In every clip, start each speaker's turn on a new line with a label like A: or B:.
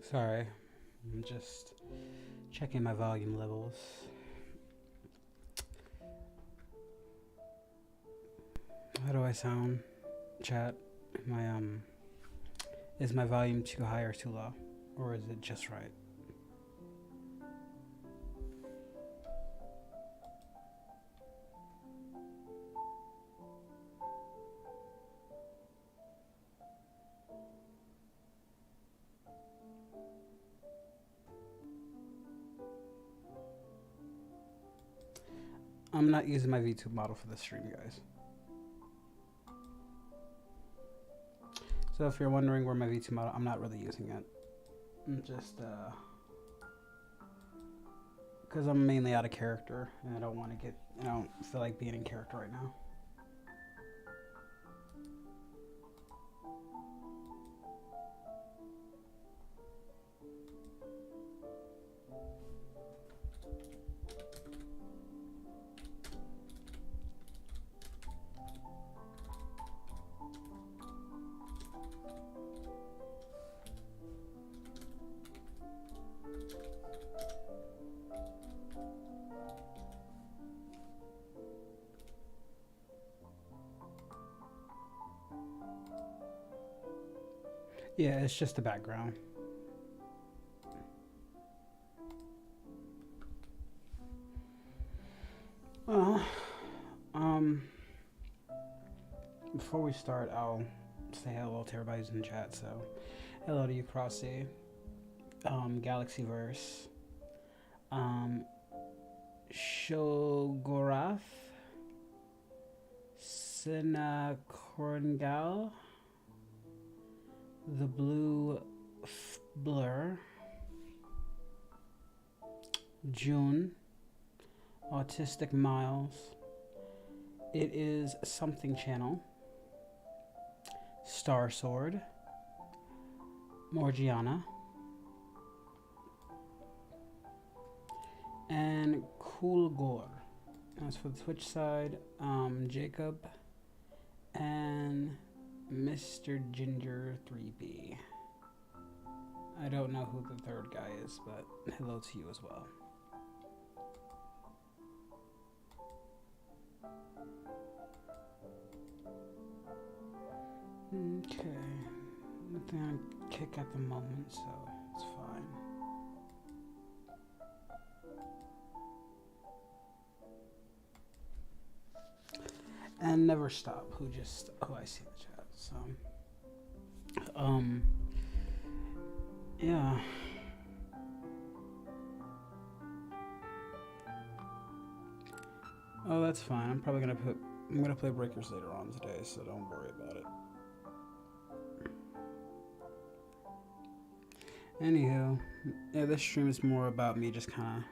A: Sorry, I'm just checking my volume levels. How do I sound, chat? Is my volume too high or too low? Or is it just right? I'm not using my V2 model for this stream, guys. So if you're wondering where my V2 model, I'm not really using it. I'm just, because I'm mainly out of character and I don't want to get, I don't feel like being in character right now. Yeah, it's just the background. Well, before we start, I'll say hello to everybody who's in chat. So, hello to you, Crossy, Galaxyverse, Shogorath, Sinakorngal, The Blue Blur, June, Autistic Miles, It Is Something Channel, Star Sword, Morgiana, and Cool Gore. As for the Twitch side, Jacob and Mr. Ginger 3B. I don't know who the third guy is, but hello to you as well. Okay, nothing on kick at the moment, so it's fine. And Never Stop, who I see in the chat. So, yeah. Oh, that's fine. I'm gonna play Breakers later on today, so don't worry about it. Anywho, yeah, this stream is more about me just kind of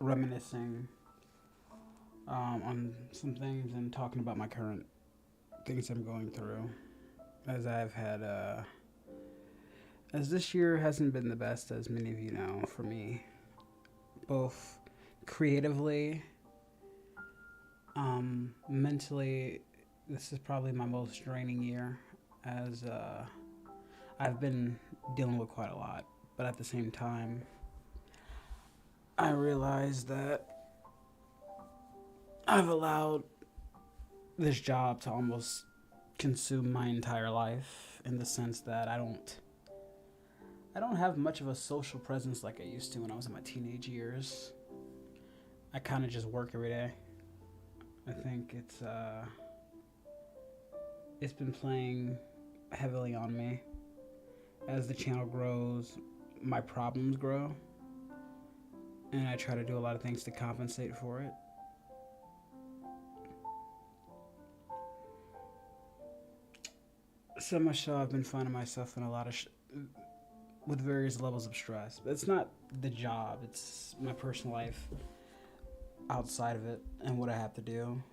A: reminiscing on some things and talking about my current things I'm going through, as I've had, as this year hasn't been the best, as many of you know, for me, both creatively, mentally. This is probably my most draining year, as I've been dealing with quite a lot, but at the same time, I realized that I've allowed this job to almost consume my entire life, in the sense that I don't have much of a social presence like I used to when I was in my teenage years. I kind of just work every day. I think it's been playing heavily on me. As the channel grows, my problems grow, and I try to do a lot of things to compensate for it. So much so I've been finding myself in a lot of with various levels of stress. But it's not the job, it's my personal life outside of it and what I have to do.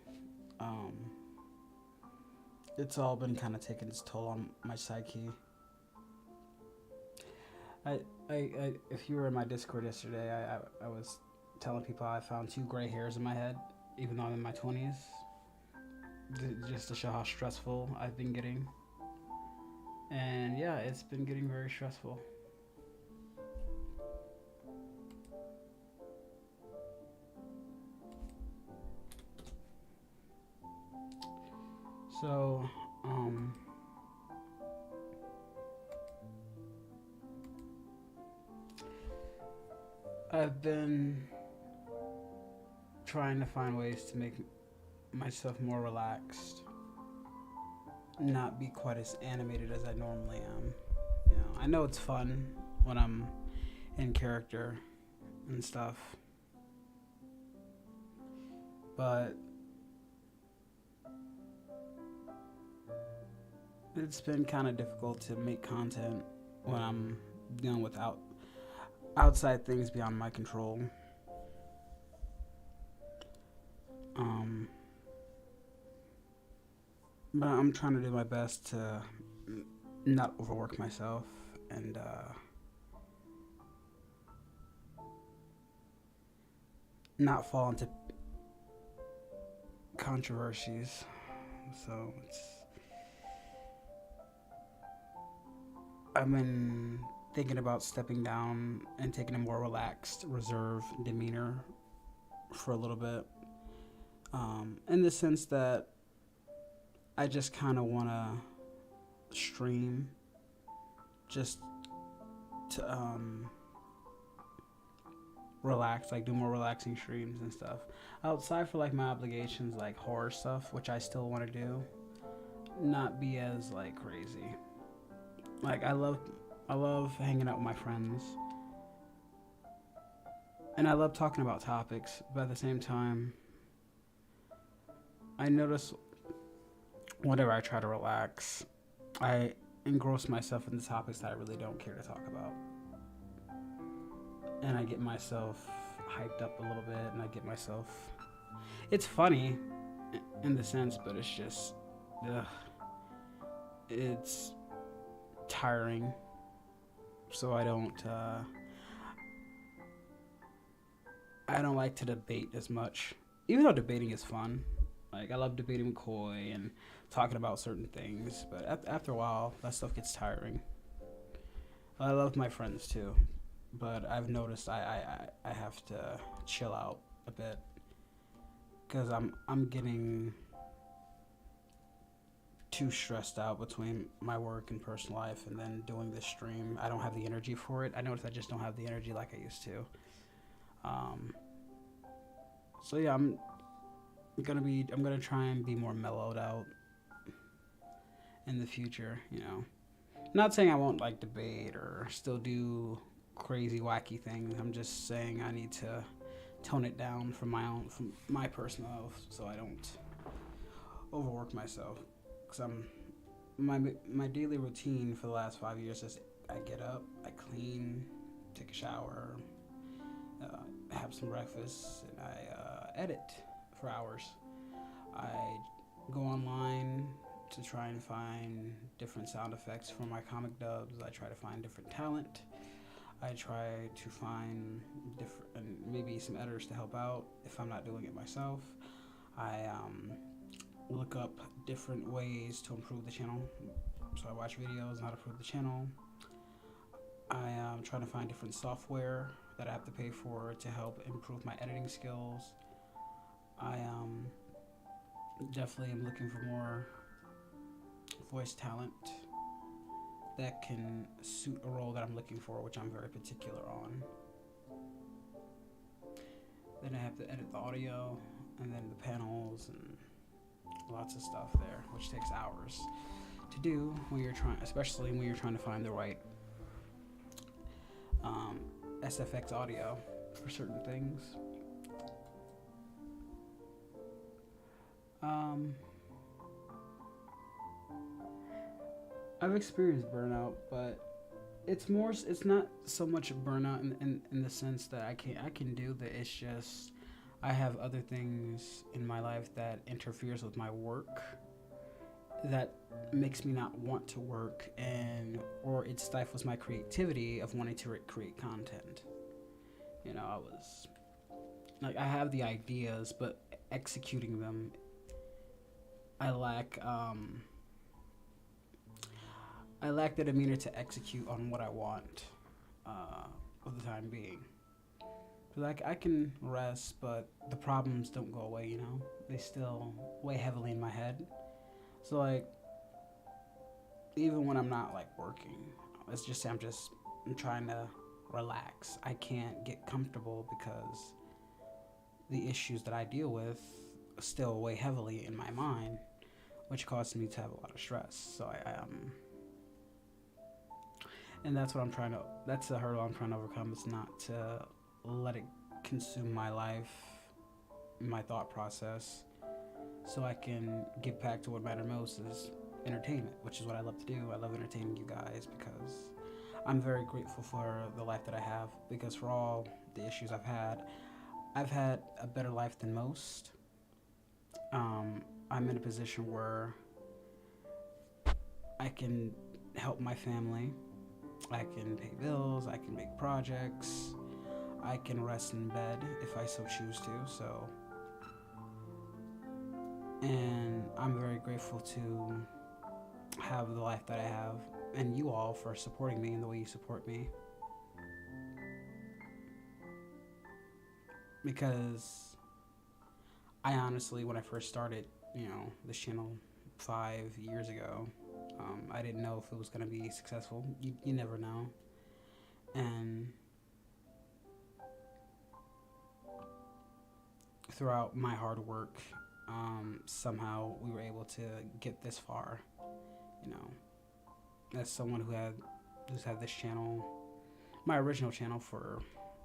A: It's all been kind of taking its toll on my psyche. I, if you were in my Discord yesterday, I was telling people I found 2 gray hairs in my head, even though I'm in my 20s, just to show how stressful I've been getting. And yeah, it's been getting very stressful. So, I've been trying to find ways to make myself more relaxed, not be quite as animated as I normally am. You know, I know it's fun when I'm in character and stuff, but it's been kind of difficult to make content when I'm dealing with outside things beyond my control. But I'm trying to do my best to not overwork myself and not fall into controversies. So I've been thinking about stepping down and taking a more relaxed, reserved demeanor for a little bit. In the sense that I just kind of want to stream just to relax, like do more relaxing streams and stuff. Outside for like my obligations, like horror stuff, which I still want to do, not be as like crazy. Like I love hanging out with my friends, and I love talking about topics, but at the same time, I notice whenever I try to relax, I engross myself in the topics that I really don't care to talk about. And I get myself hyped up a little bit, and I get myself... It's funny in the sense, but it's just... it's tiring. So I don't like to debate as much. Even though debating is fun. Like, I love debating with Koi and talking about certain things, but after a while, that stuff gets tiring. I love my friends too, but I've noticed I have to chill out a bit because I'm getting too stressed out between my work and personal life, and then doing this stream. I don't have the energy for it. I noticed I just don't have the energy like I used to. So yeah, I'm gonna try and be more mellowed out in the future, you know. Not saying I won't like debate or still do crazy wacky things. I'm just saying I need to tone it down from my personal health, so I don't overwork myself. Cause my daily routine for the last 5 years is I get up, I clean, take a shower, have some breakfast, and I edit for hours. I go online to try and find different sound effects for my comic dubs. I try to find different talent. I try to find different, and maybe some editors to help out if I'm not doing it myself. I look up different ways to improve the channel. So I watch videos on how to improve the channel. I am trying to find different software that I have to pay for to help improve my editing skills. I definitely am looking for more voice talent that can suit a role that I'm looking for, which I'm very particular on. Then I have to edit the audio, and then the panels, and lots of stuff there, which takes hours to do when you're trying, especially when you're trying to find the right SFX audio for certain things. I've experienced burnout, but it's not so much burnout in the sense that I can do that. It's just I have other things in my life that interferes with my work, that makes me not want to work, or it stifles my creativity of wanting to create content. You know, I was like, I have the ideas, but executing them, I lack the demeanor to execute on what I want for the time being. Like, I can rest, but the problems don't go away, you know? They still weigh heavily in my head. So, like, even when I'm not, like, working, let's just say I'm trying to relax. I can't get comfortable because the issues that I deal with still weigh heavily in my mind, which causes me to have a lot of stress. So, and that's the hurdle I'm trying to overcome, is not to let it consume my life, my thought process, so I can get back to what matters most, is entertainment, which is what I love to do. I love entertaining you guys because I'm very grateful for the life that I have, because for all the issues I've had a better life than most. I'm in a position where I can help my family, I can pay bills, I can make projects, I can rest in bed if I so choose to. So, and I'm very grateful to have the life that I have, and you all for supporting me in the way you support me. Because I honestly, when I first started, this channel 5 years ago, I didn't know if it was going to be successful. You never know. And throughout my hard work, somehow we were able to get this far. As someone who's had this channel, my original channel,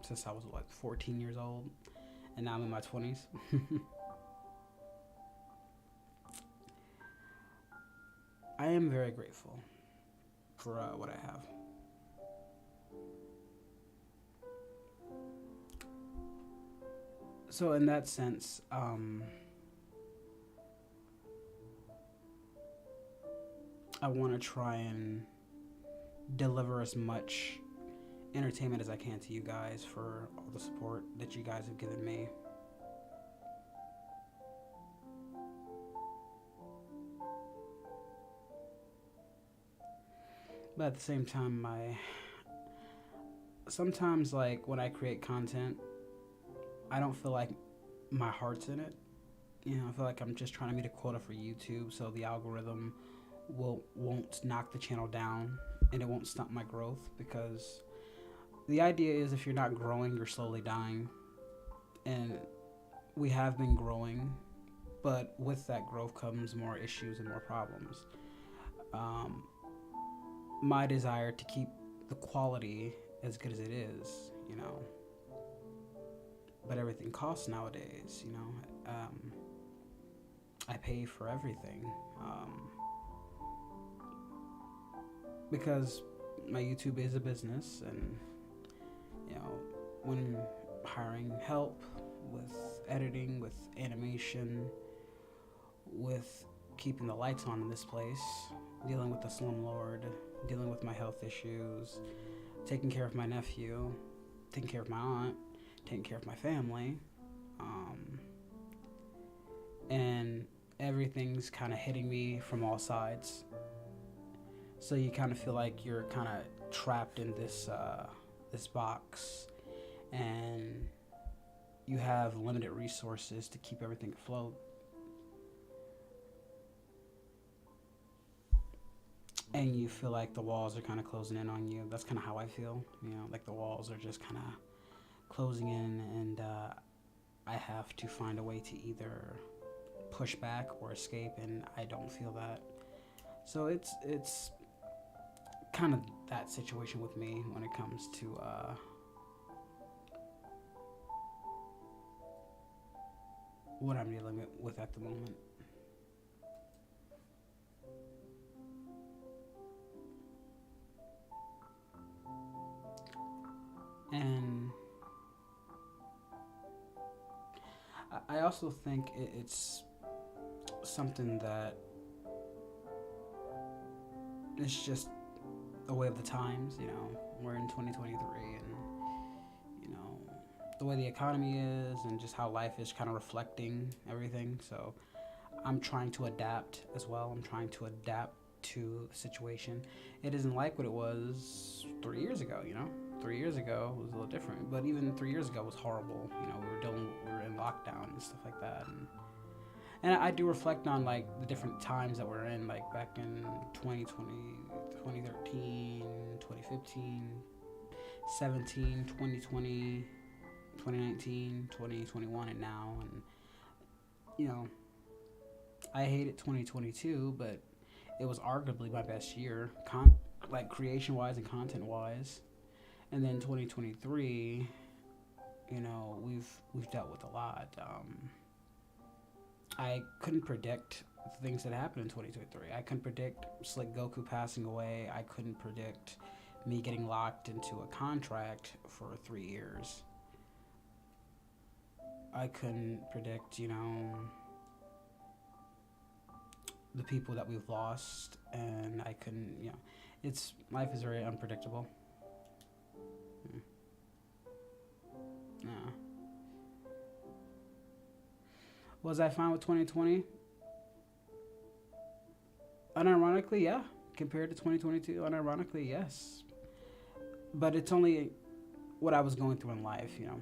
A: since I was 14 years old, and now I'm in my 20s. I am very grateful for what I have. So in that sense, I want to try and deliver as much entertainment as I can to you guys for all the support that you guys have given me. But at the same time, sometimes, like, when I create content, I don't feel like my heart's in it. I feel like I'm just trying to meet a quota for YouTube, so the algorithm won't knock the channel down, and it won't stop my growth, because the idea is, if you're not growing, you're slowly dying. And we have been growing, but with that growth comes more issues and more problems. My desire to keep the quality as good as it is, but everything costs nowadays, I pay for everything, because my YouTube is a business, and when hiring help with editing, with animation, with keeping the lights on in this place, dealing with the slumlord, dealing with my health issues, taking care of my nephew, taking care of my aunt, taking care of my family, and everything's kind of hitting me from all sides. So you kind of feel like you're kind of trapped in this box, and you have limited resources to keep everything afloat. And you feel like the walls are kind of closing in on you. That's kind of how I feel, like the walls are just kind of closing in, and I have to find a way to either push back or escape, and I don't feel that. So it's kind of that situation with me when it comes to what I'm dealing with at the moment. And I also think it's something that it's just a way of the times, you know. We're in 2023, and you know the way the economy is, and just how life is kind of reflecting everything. So I'm trying to adapt as well. I'm trying to adapt to the situation. It isn't like what it was 3 years ago, you know. 3 years ago was a little different, but even 3 years ago was horrible. You know, we were in lockdown and stuff like that, and I do reflect on like the different times that we're in, like back in 2020, 2013, 2015, 17, 2020, 2019, 2021, and now. And you know, I hated 2022, but it was arguably my best year, like creation wise and content wise. And then 2023, you know, we've dealt with a lot. I couldn't predict the things that happened in 2023. I couldn't predict Slick Goku passing away. I couldn't predict me getting locked into a contract for 3 years. I couldn't predict, you know, the people that we've lost, and I couldn't, you know, life is very unpredictable. No. Was I fine with 2020? Unironically, yeah. Compared to 2022, unironically, yes. But it's only what I was going through in life, you know.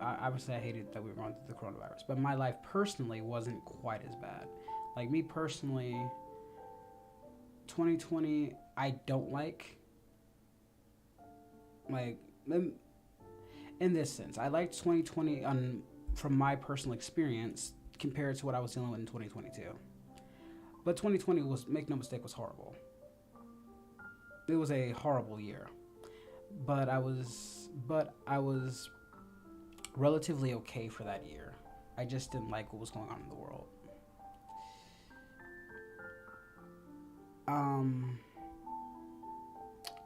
A: Obviously I hated that we were going through the coronavirus, but my life personally wasn't quite as bad. Like me personally, 2020, I don't like in this sense. I liked 2020 from my personal experience compared to what I was dealing with in 2022. But 2020 was, make no mistake, was horrible. It was a horrible year. But I was relatively okay for that year. I just didn't like what was going on in the world.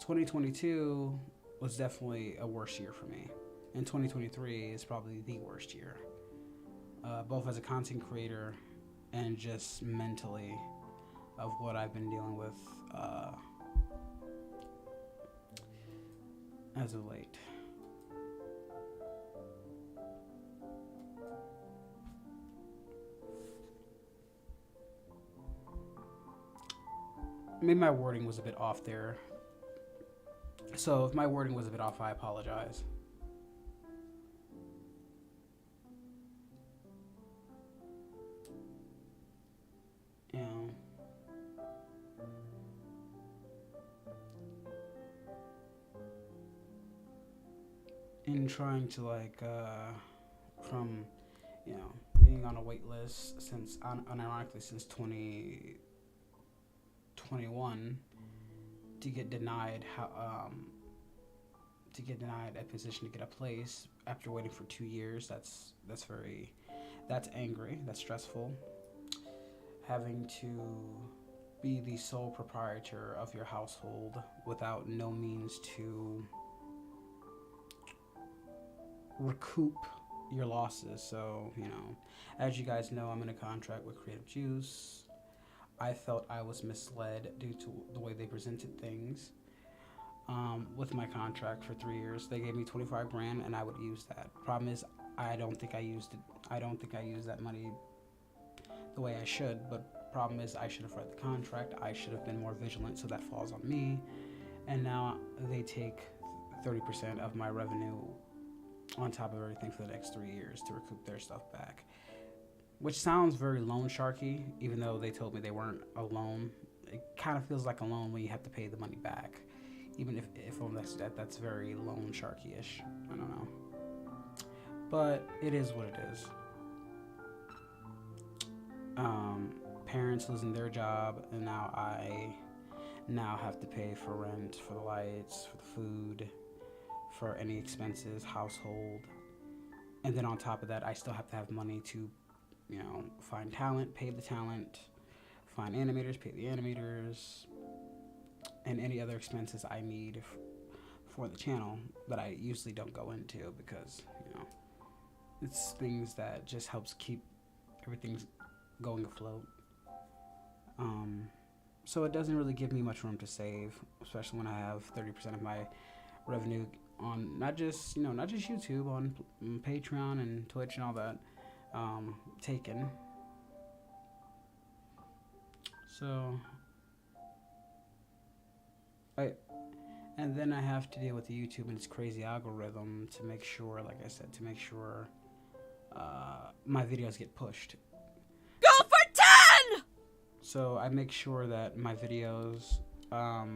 A: 2022 was definitely a worse year for me. And 2023 is probably the worst year. Both as a content creator and just mentally of what I've been dealing with as of late. Maybe my wording was a bit off there. So if my wording was a bit off, I apologize. You know, in trying to from, you know, being on a wait list since, unironically, since 2021 to get denied a position, to get a place after waiting for 2 years. That's angry, that's stressful. Having to be the sole proprietor of your household without no means to recoup your losses. So, you know, as you guys know, I'm in a contract with Creative Juice. I felt I was misled due to the way they presented things. With my contract for 3 years, they gave me $25,000, and I would use that. Problem is, I don't think I used it. I don't think I used that money the way I should. But problem is, I should have read the contract. I should have been more vigilant, so that falls on me. And now they take 30% of my revenue on top of everything for the next 3 years to recoup their stuff back. Which sounds very loan sharky, even though they told me they weren't a loan. It kind of feels like a loan when you have to pay the money back. Even if that's very loan sharky-ish. I don't know. But it is what it is. parents losing their job, and now I have to pay for rent, for the lights, for the food, for any expenses, household. And then on top of that, I still have to have money to, find talent, pay the talent, find animators, pay the animators, and any other expenses I need for the channel that I usually don't go into because, it's things that just helps keep everything going afloat. So it doesn't really give me much room to save, especially when I have 30% of my revenue on not just YouTube, on Patreon and Twitch and all that taken. So and then I have to deal with the YouTube and its crazy algorithm to make sure, like I said, my videos get pushed.
B: Go for 10!
A: So I make sure that my videos, oh,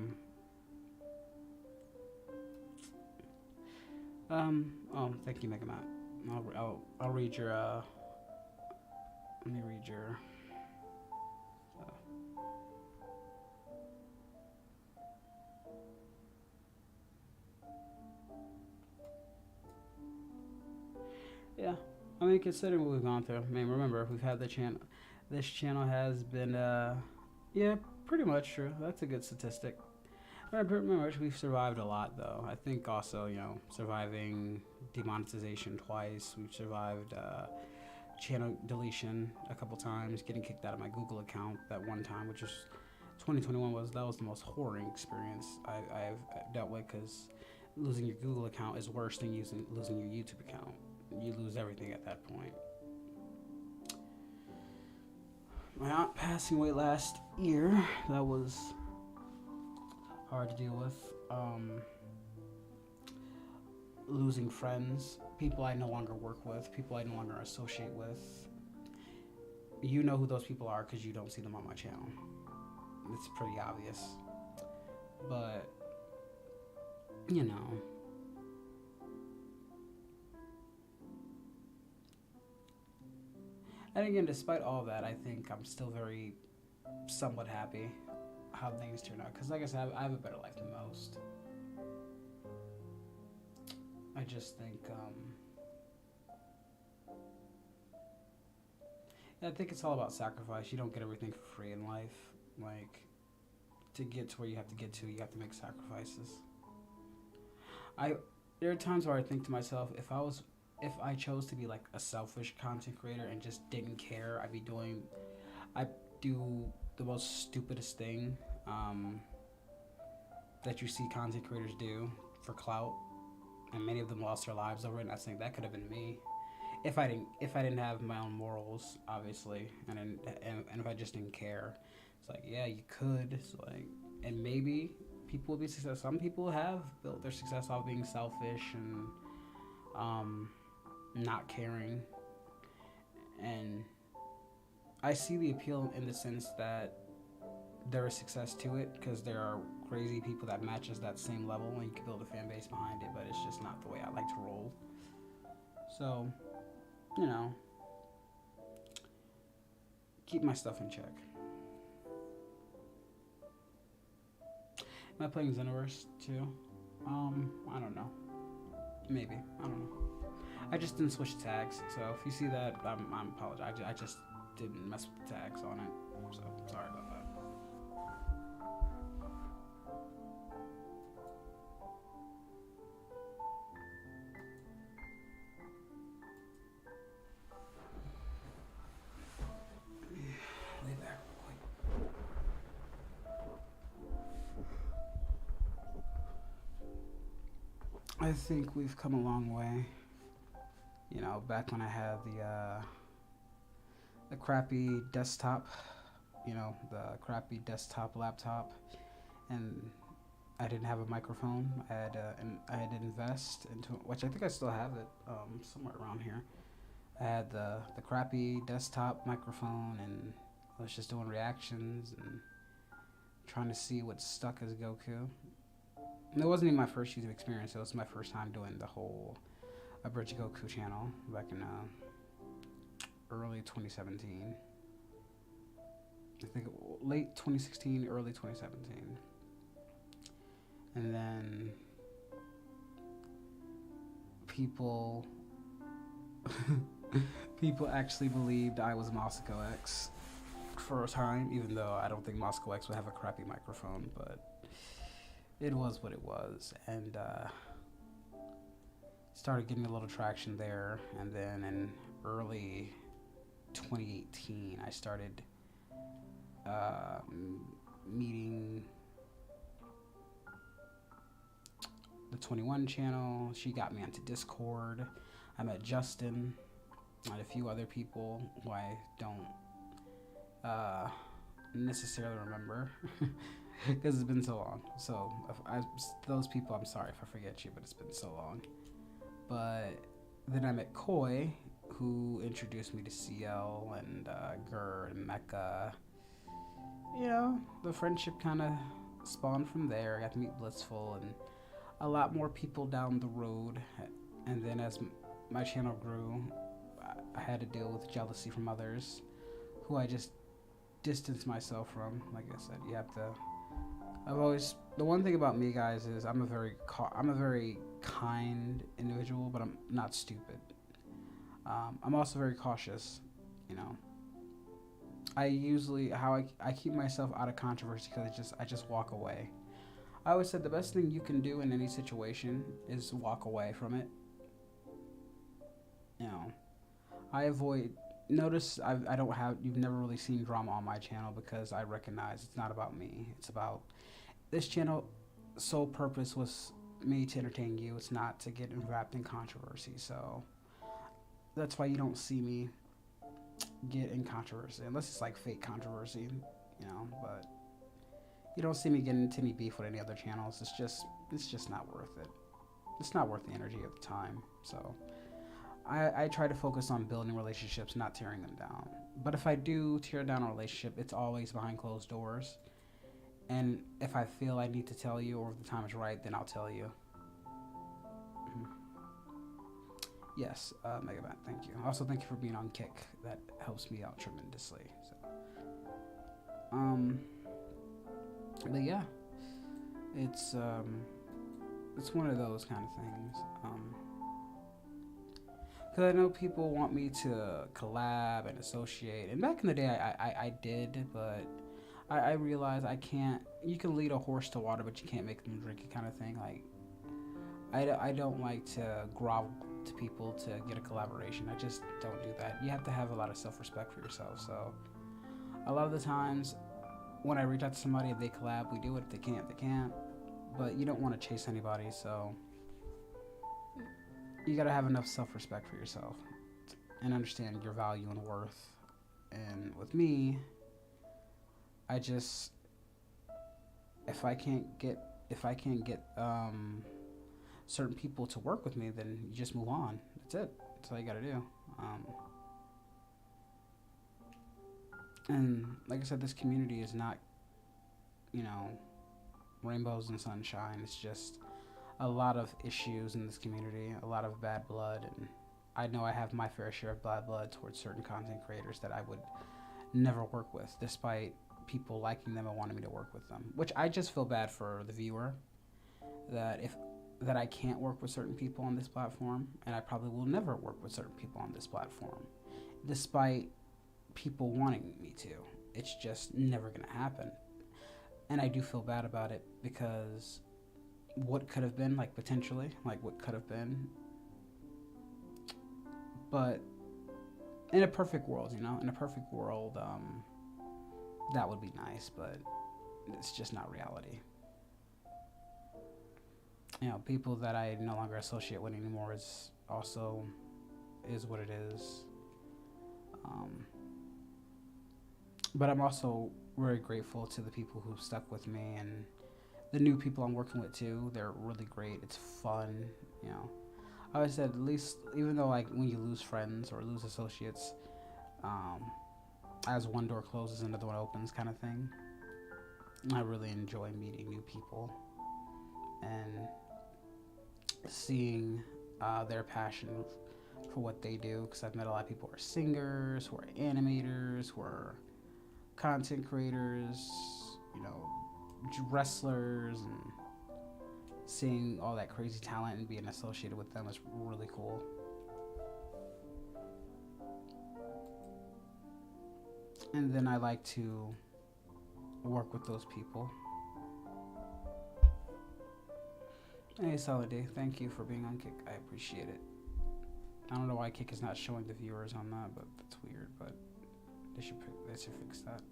A: thank you, Mega Matt. I'll read your, let me read your, yeah. I mean, considering what we've gone through, I mean, remember, we've had the channel, this channel has been, yeah, pretty much true. That's a good statistic. Pretty much, we've survived a lot, though. I think also, surviving demonetization twice. We've survived channel deletion a couple times, getting kicked out of my Google account that one time, which was 2021 that was the most horrible experience I've dealt with, because losing your Google account is worse than losing your YouTube account. You lose everything at that point. My aunt passing away last year, that was hard to deal with. Losing friends, people I no longer work with, people I no longer associate with. You know who those people are because you don't see them on my channel. It's pretty obvious. But, And again, despite all that, I think I'm still very somewhat happy how things turn out. Because like I said, I have a better life than most. I just think, I think it's all about sacrifice. You don't get everything for free in life. Like, to get to where you have to get to, you have to make sacrifices. There are times where I think to myself, if I chose to be like a selfish content creator and just didn't care, I'd do the most stupidest thing that you see content creators do for clout, and many of them lost their lives over it. And I think that could have been me if I didn't have my own morals, obviously, and if I just didn't care. It's like, yeah, you could. It's like, and maybe people will be successful. Some people have built their success off being selfish and not caring, and I see the appeal in the sense that there is success to it, because there are crazy people that matches that same level and you can build a fan base behind it, but it's just not the way I like to roll. So, keep my stuff in check. Am I playing Xenoverse too? I don't know. Maybe. I don't know. I just didn't switch tags, so if you see that, I'm apologize. I just didn't mess with the tags on it, so sorry about that. Lay back real quick. I think we've come a long way. Back when I had the crappy desktop, the crappy desktop laptop, and I didn't have a microphone. I had to invest into, which I think I still have it somewhere around here. I had the crappy desktop microphone, and I was just doing reactions and trying to see what stuck as Goku. And it wasn't even my first YouTube experience. It was my first time doing the whole Abridged Goku channel back in early 2017. I think late 2016, early 2017. And then people people actually believed I was Moscow X for a time, even though I don't think Moscow X would have a crappy microphone, but it was what it was. And started getting a little traction there. And then in early 2018, I started meeting the 21 channel. She got me onto Discord. I met Justin and a few other people who I don't necessarily remember because it's been so long. So those people, I'm sorry if I forget you, but it's been so long. But then I met Koi, who introduced me to CL and Gur and Mecca. You know, the friendship kind of spawned from there. I got to meet Blissful and a lot more people down the road. And then as my channel grew, I had to deal with jealousy from others who I just distanced myself from. Like I said, you have to. The one thing about me, guys, is I'm a very kind individual, but I'm not stupid. I'm also very cautious, you know. I keep myself out of controversy because I just walk away. I always said the best thing you can do in any situation is walk away from it. You know, you've never really seen drama on my channel because I recognize it's not about me. It's about this channel. Sole purpose was me to entertain you. It's not to get wrapped in controversy. So that's why you don't see me get in controversy unless it's like fake controversy, you know. But you don't see me getting into any beef with any other channels. It's just not worth it. It's not worth the energy of the time. So I try to focus on building relationships, not tearing them down. But if I do tear down a relationship, it's always behind closed doors. And if I feel I need to tell you, or if the time is right, then I'll tell you. Yes, Megabat, thank you. Also, thank you for being on Kick. That helps me out tremendously. So, but yeah, it's one of those kind of things. Because I know people want me to collab and associate, and back in the day, I did, but I realized I can't. You can lead a horse to water, but you can't make them drink it, kind of thing. Like, I don't like to grovel to people to get a collaboration. I just don't do that. You have to have a lot of self-respect for yourself. So a lot of the times when I reach out to somebody, if they collab, we do it. If they can't, they can't. But you don't want to chase anybody, so you gotta have enough self-respect for yourself and understand your value and worth. And with me, I just, if I can't get certain people to work with me, then you just move on. That's it. That's all you gotta do. And like I said, this community is not, you know, rainbows and sunshine. It's just a lot of issues in this community, a lot of bad blood, and I know I have my fair share of bad blood towards certain content creators that I would never work with, despite people liking them and wanting me to work with them. Which I just feel bad for the viewer, that I can't work with certain people on this platform, and I probably will never work with certain people on this platform, despite people wanting me to. It's just never gonna happen. And I do feel bad about it because what could have been, like, potentially, like what could have been. But in a perfect world, you know, in a perfect world, that would be nice, but it's just not reality. You know, people that I no longer associate with anymore is what it is. But I'm also very grateful to the people who stuck with me, and the new people I'm working with too. They're really great. It's fun, you know. I always said, at least, even though, like, when you lose friends or lose associates, as one door closes, another one opens, kind of thing. I really enjoy meeting new people and seeing their passion for what they do, because I've met a lot of people who are singers, who are animators, who are content creators, you know, wrestlers, and seeing all that crazy talent and being associated with them is really cool. And then I like to work with those people. Hey, Solid D, thank you for being on Kick. I appreciate it. I don't know why Kick is not showing the viewers on that, but that's weird. But they should fix that.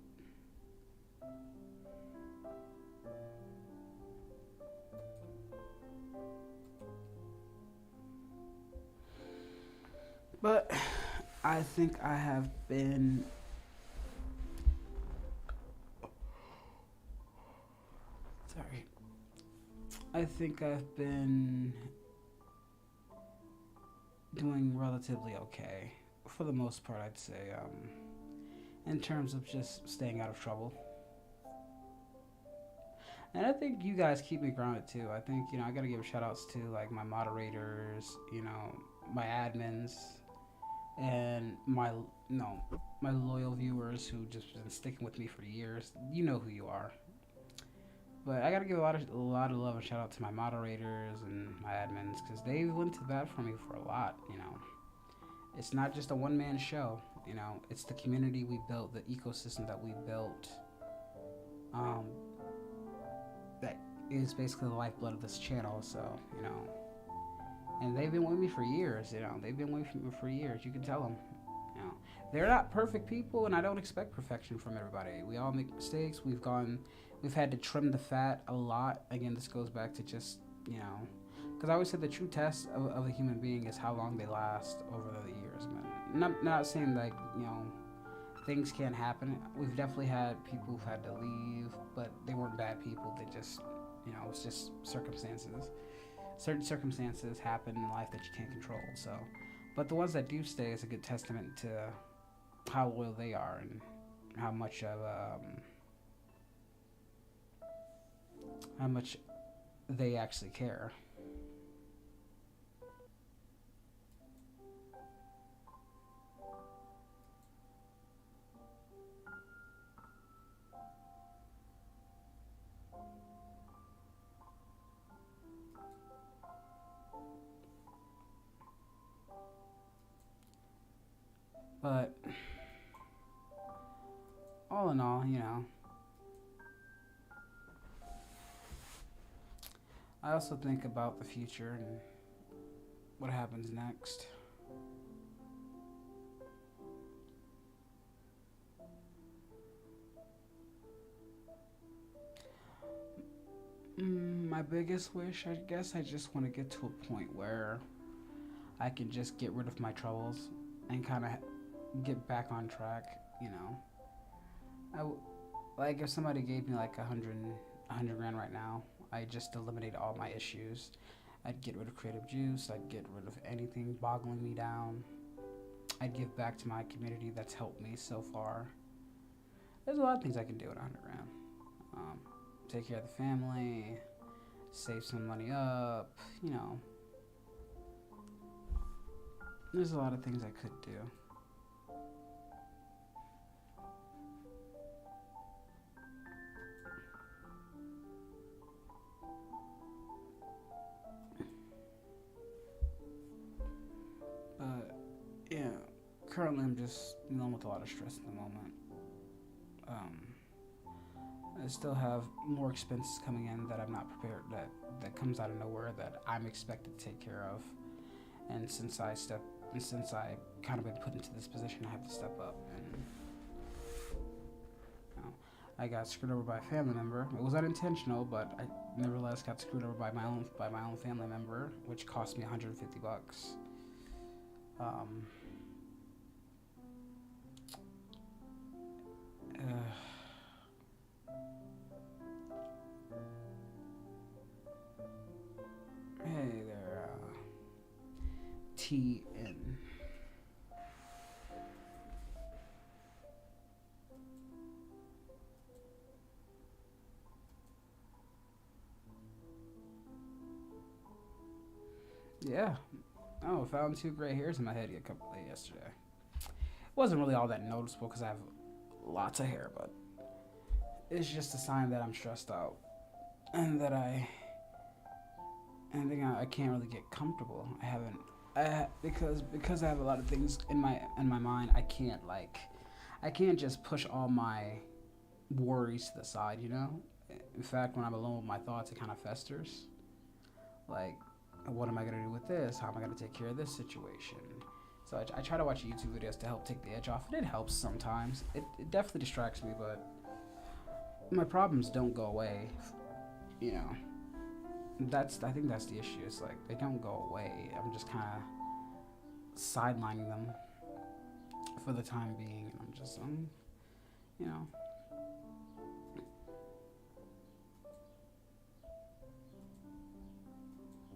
A: But I think I have been I think I've been doing relatively okay for the most part, I'd say, in terms of just staying out of trouble. And I think you guys keep me grounded too. I think, you know, I gotta give shout outs to like my moderators, you know, my admins, and my loyal viewers who just been sticking with me for years. You know who you are. But I gotta give a lot of love and shout out to my moderators and my admins, because they went to bat for me for a lot. You know, it's not just a one-man show. You know, it's the community we built, the ecosystem that we built. That is basically the lifeblood of this channel. So, you know, and they've been with me for years. You know, they've been with me for years. You can tell them. You know, they're not perfect people, and I don't expect perfection from everybody. We all make mistakes. We've had to trim the fat a lot. Again, this goes back to just, you know, because I always said the true test of a human being is how long they last over the years. Man, not saying like, you know, things can't happen. We've definitely had people who've had to leave, but they weren't bad people. They just, you know, it's just circumstances. Certain circumstances happen in life that you can't control. So, but the ones that do stay is a good testament to how loyal they are and how much they actually care. But all in all, you know, I also think about the future and what happens next. My biggest wish, I guess, I just want to get to a point where I can just get rid of my troubles and kind of get back on track, you know. Like if somebody gave me like 100 grand right now, I just eliminate all my issues. I'd get rid of creative juice. I'd get rid of anything boggling me down. I'd give back to my community that's helped me so far. There's a lot of things I can do with 100 grand. Take care of the family, save some money up, you know. There's a lot of things I could do. But yeah, currently I'm just dealing with a lot of stress at the moment. I still have more expenses coming in that I'm not prepared, that comes out of nowhere that I'm expected to take care of. And since I kind of been put into this position, I have to step up. And you know, I got screwed over by a family member. It was unintentional, but I nevertheless got screwed over by my own family member, which cost me $150. Hey there, TN. Yeah. Oh, I found 2 gray hairs in my head yesterday. It wasn't really all that noticeable because I have lots of hair, but it's just a sign that I'm stressed out and that I think I can't really get comfortable. Because I have a lot of things in my mind. I can't just push all my worries to the side, you know? In fact, when I'm alone with my thoughts, it kind of festers. Like, what am I going to do with this? How am I going to take care of this situation? So I try to watch YouTube videos to help take the edge off, and it helps sometimes. It definitely distracts me, but my problems don't go away, you know? I think that's the issue. It's like, they don't go away. I'm just kind of sidelining them for the time being, and I'm just, you know.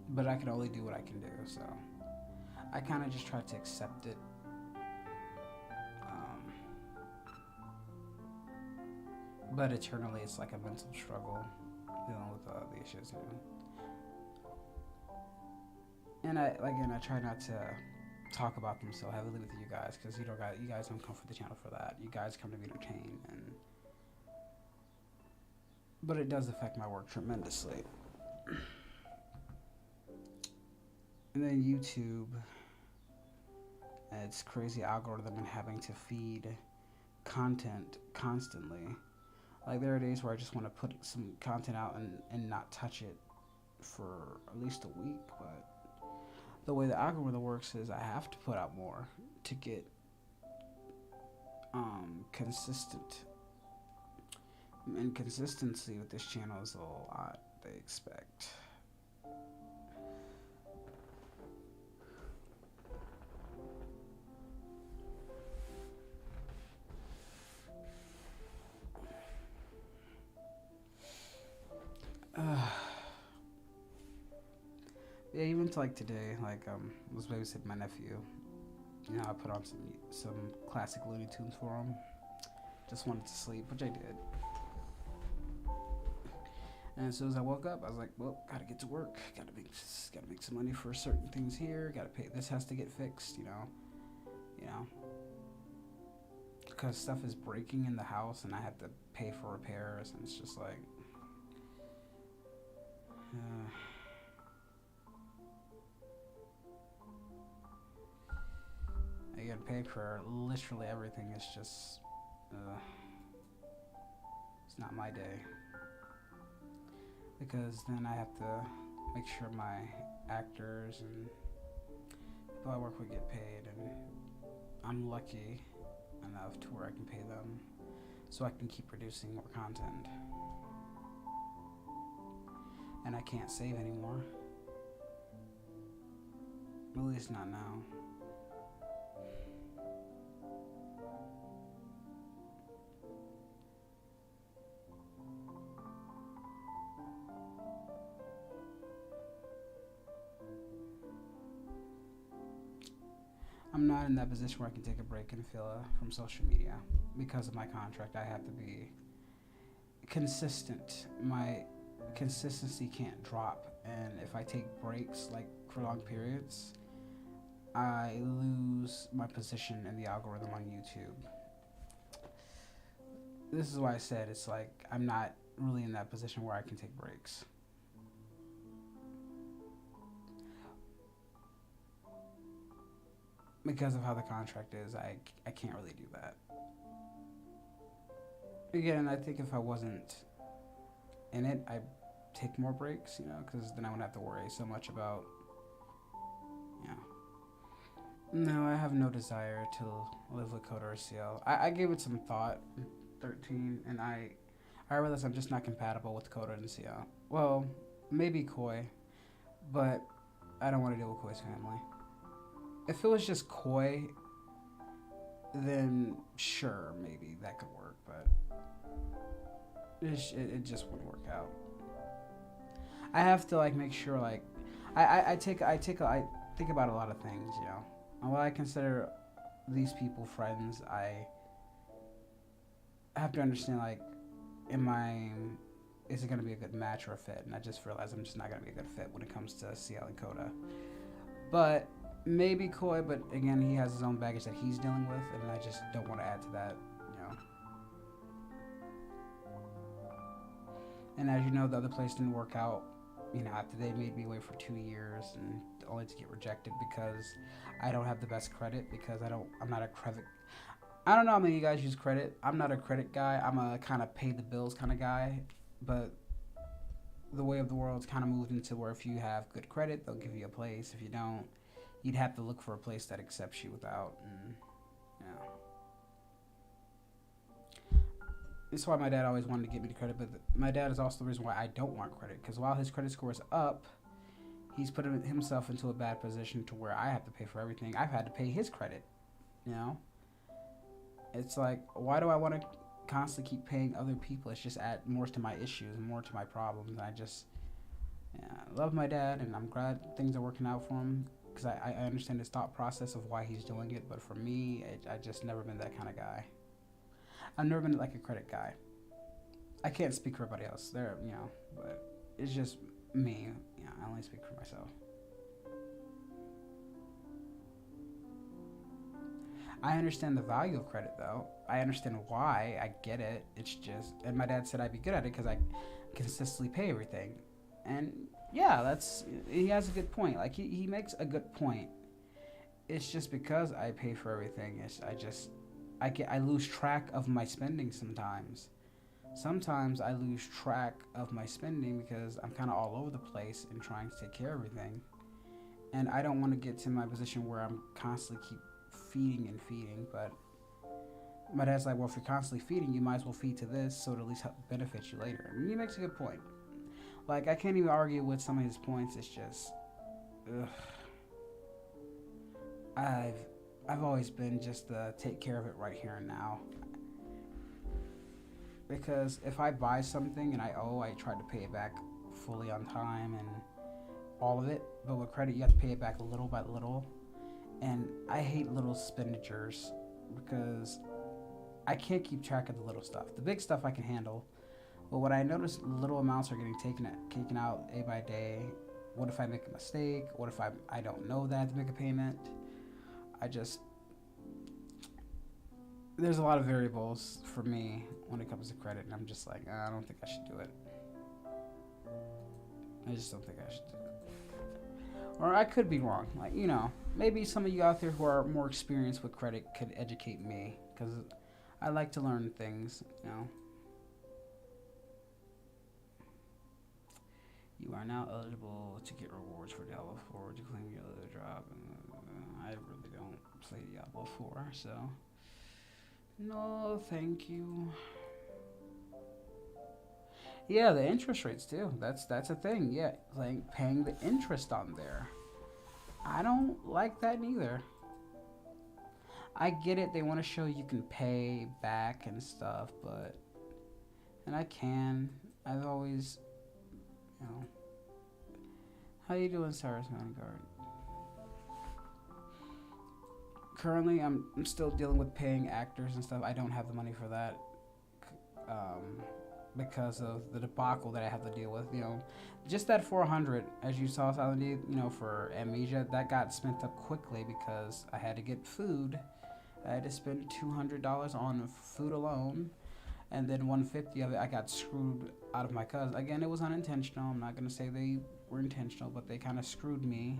A: But I can only do what I can do, so I kind of just try to accept it. But eternally, it's like a mental struggle dealing with the issues. And I try not to talk about them so heavily with you guys, because you guys don't come for the channel for that. You guys come to be entertained, but it does affect my work tremendously. And then YouTube, it's crazy algorithm and having to feed content constantly. Like, there are days where I just want to put some content out and not touch it for at least a week, but the way the algorithm works is I have to put out more to get consistent. And consistency with this channel is a lot they expect. Yeah, even to like today, like was babysitting my nephew. You know, I put on some classic Looney Tunes for him. Just wanted to sleep, which I did. And as soon as I woke up, I was like, well, gotta get to work. Gotta make some money for certain things here. Gotta pay. This has to get fixed. You know, because stuff is breaking in the house, and I have to pay for repairs, and it's just like. I get paid for literally everything. It's just, it's not my day. Because then I have to make sure my actors and people I work with get paid, and I'm lucky enough to where I can pay them so I can keep producing more content. And I can't save anymore. At least not now. I'm not in that position where I can take a break and feel from social media. Because of my contract, I have to be consistent. My consistency can't drop, and if I take breaks, like for long periods, I lose my position in the algorithm on YouTube. This is why I said it's like I'm not really in that position where I can take breaks. Because of how the contract is, I can't really do that. Again, I think if I wasn't in it, I'd take more breaks, you know, because then I wouldn't have to worry so much about, No, I have no desire to live with Coda or CL. I gave it some thought, 13, and I realized I'm just not compatible with Coda and CL. Well, maybe Koi, but I don't want to deal with Koi's family. If it was just Koi, then sure, maybe that could work, but it just wouldn't work out. I have to like make sure like I think about a lot of things, you know. And while I consider these people friends, I have to understand like, is it going to be a good match or a fit? And I just realized I'm just not going to be a good fit when it comes to CL and Coda. But maybe Koi, but again, he has his own baggage that he's dealing with, and I just don't want to add to that, you know. And as you know, the other place didn't work out. You know, after they made me wait for 2 years and only to get rejected because I don't have the best credit because I'm not a credit. I don't know how many of you guys use credit. I'm not a credit guy. I'm a kind of pay the bills kind of guy. But the way of the world's kind of moved into where if you have good credit, they'll give you a place. If you don't, you'd have to look for a place that accepts you without. And, you know. That's why my dad always wanted to get me the credit. But my dad is also the reason why I don't want credit. Because while his credit score is up, he's put himself into a bad position to where I have to pay for everything. I've had to pay his credit, you know? It's like, why do I want to constantly keep paying other people? It's just add more to my issues and more to my problems. And I just love my dad, and I'm glad things are working out for him because I understand his thought process of why he's doing it. But for me, I just never been that kind of guy. I've never been like a credit guy. I can't speak for everybody else. There, you know, but it's just me. You know, I only speak for myself. I understand the value of credit, though. I understand why. I get it. It's just, and my dad said I'd be good at it because I consistently pay everything. And yeah, he has a good point. Like he makes a good point. It's just because I pay for everything. I lose track of my spending sometimes. Sometimes I lose track of my spending because I'm kind of all over the place and trying to take care of everything. And I don't want to get to my position where I'm constantly keep feeding. But my dad's like, well, if you're constantly feeding, you might as well feed to this so it'll at least help benefit you later. And he makes a good point. Like, I can't even argue with some of his points. It's just, I've always been just to take care of it right here and now. Because if I buy something and I try to pay it back fully on time and all of it. But with credit, you have to pay it back little by little. And I hate little expenditures because I can't keep track of the little stuff. The big stuff I can handle. But when I notice little amounts are getting taken out day by day, what if I make a mistake? What if I don't know that to make a payment? There's a lot of variables for me when it comes to credit, and I'm just like, I don't think I should do it. I just don't think I should do it. Or I could be wrong. Like, you know, maybe some of you out there who are more experienced with credit could educate me, because I like to learn things, you know. You are now eligible to get rewards for Diablo 4 to claim your other job. I really don't play Diablo 4, so no, thank you. Yeah, the interest rates too. That's a thing. Yeah, like paying the interest on there. I don't like that neither. I get it. They want to show you can pay back and stuff, and I can. I've always, you know. How you doing, Cyrus Vanguard? Currently, I'm still dealing with paying actors and stuff. I don't have the money for that. Because of the debacle that I have to deal with, you know, just that 400, as you saw, Saladin, you know, for Amnesia, that got spent up quickly because I had to get food. I had to spend $200 on food alone, and then 150 of it I got screwed out of my cousin. Again, it was unintentional. I'm not gonna say they were intentional, but they kind of screwed me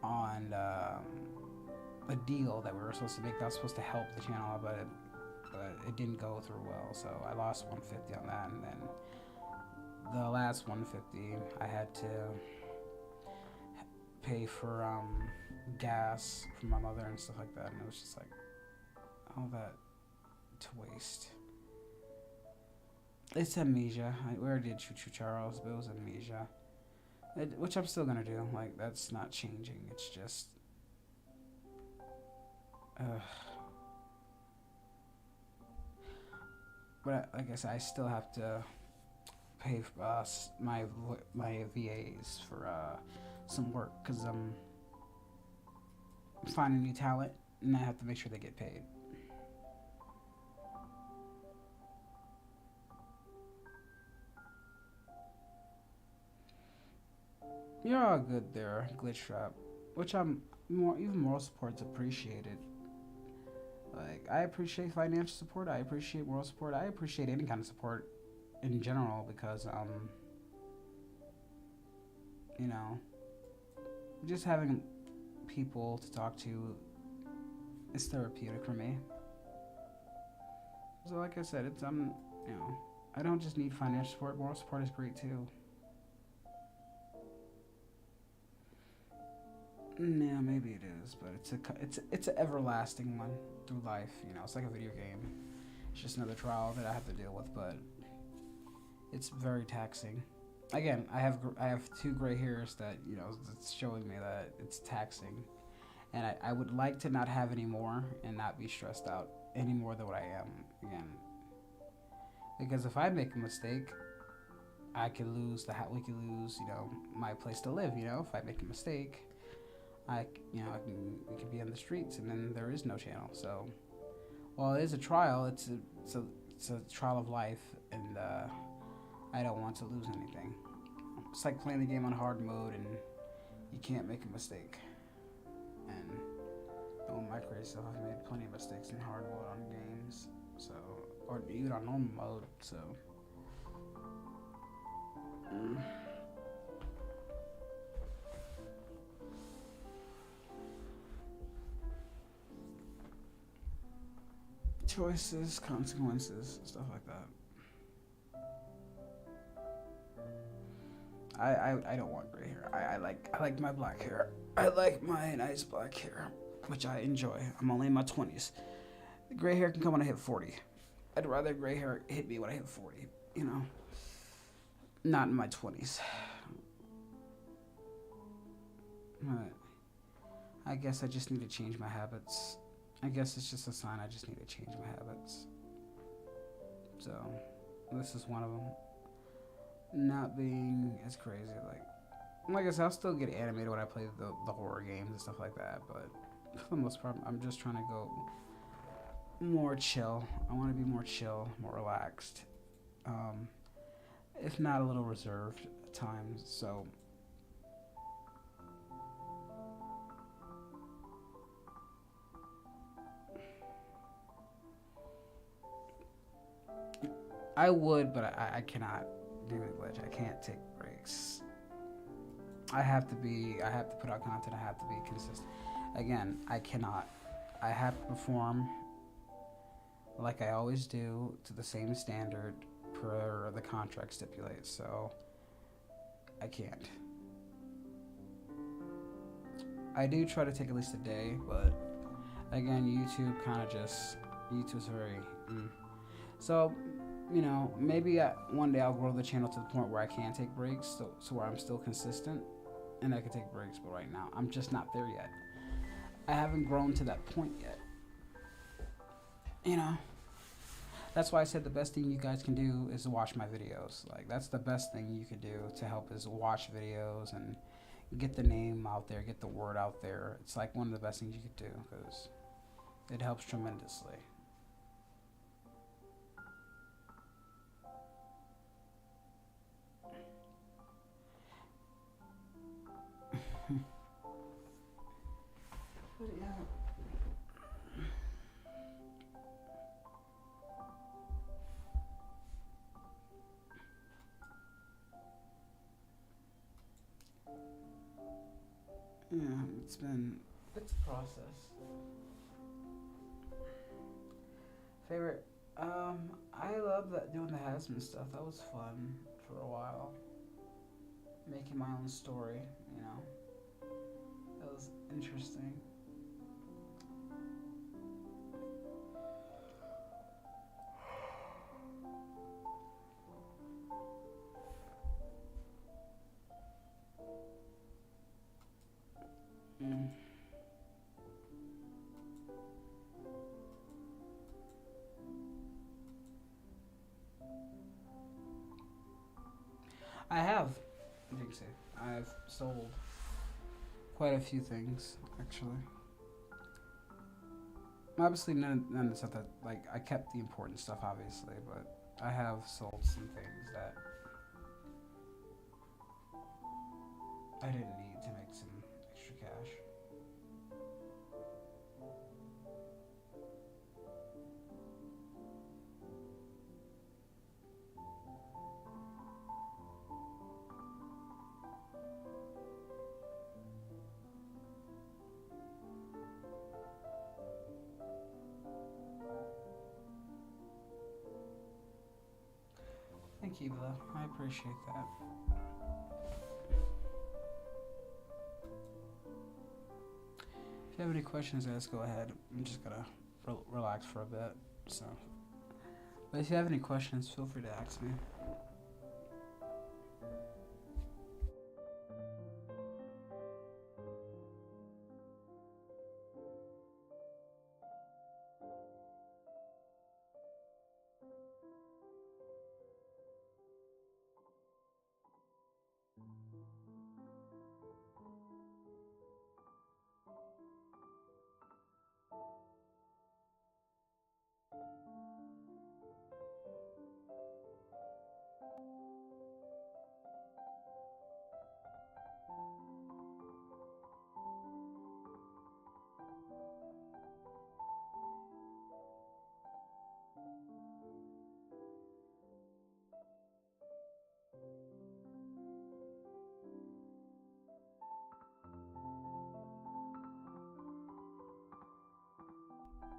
A: on a deal that we were supposed to make that was supposed to help the channel, but it didn't go through well, so I lost 150 on that, and then the last 150 I had to pay for gas for my mother and stuff like that, and it was just like all that to waste. It's Amnesia. We already did Choo Charles, but it was Amnesia, which I'm still gonna do. Like, that's not changing. It's just but like I said, I still have to pay my VAs for some work because I'm finding new talent, and I have to make sure they get paid. You're all good there, Glitch Trap, which I'm even moral support's appreciated. Like, I appreciate financial support, I appreciate moral support, I appreciate any kind of support. in general because you know, just having people to talk to is therapeutic for me. So like I said, it's you know, I don't just need financial support. Moral support is great too. Yeah, maybe it is, but it's an everlasting one through life. You know, it's like a video game. It's just another trial that I have to deal with, but it's very taxing. Again, I have 2 gray hairs that it's showing me that it's taxing, and I would like to not have any more and not be stressed out any more than what I am again. Because if I make a mistake, I could lose we could lose my place to live. If I make a mistake, we could be on the streets, and then there is no channel. So, while it is a trial, it's a trial of life, and I don't want to lose anything. It's like playing the game on hard mode, and you can't make a mistake. And doing my crazy stuff, I've made plenty of mistakes in hard mode on games, so or even on normal mode. So. Choices, consequences, stuff like that. I don't want gray hair. I like my black hair. I like my nice black hair, which I enjoy. I'm only in my 20s. The gray hair can come when I hit 40. I'd rather gray hair hit me when I hit 40. Not in my 20s. But I guess I just need to change my habits. I guess it's just a sign I just need to change my habits. So, this is one of them. Not being as crazy. Like I said, I'll still get animated when I play the horror games and stuff like that, but for the most part, I'm just trying to go more chill. I want to be more chill, more relaxed. If not a little reserved at times, so... I would, but I cannot do the glitch. I can't take breaks. I have to put out content. I have to be consistent. Again, I cannot. I have to perform like I always do to the same standard per the contract stipulates. So I can't. I do try to take at least a day, but again, YouTube's very... So, maybe one day I'll grow the channel to the point where I can take breaks, so where I'm still consistent, and I can take breaks, but right now, I'm just not there yet. I haven't grown to that point yet. That's why I said the best thing you guys can do is watch my videos. That's the best thing you could do to help is watch videos and get the name out there, get the word out there. It's one of the best things you could do, because it helps tremendously. But yeah. Yeah, it's a process. Favorite, I love doing the Hasman stuff. That was fun for a while. Making my own story, That was interesting. I have, I've sold quite a few things, actually. Obviously, none of the stuff that, I kept the important stuff, obviously, but I have sold some things that I didn't need to make some extra cash. Thank you, though. I appreciate that. If you have any questions, guys, go ahead. I'm just gonna relax for a bit. So, but if you have any questions, feel free to ask me.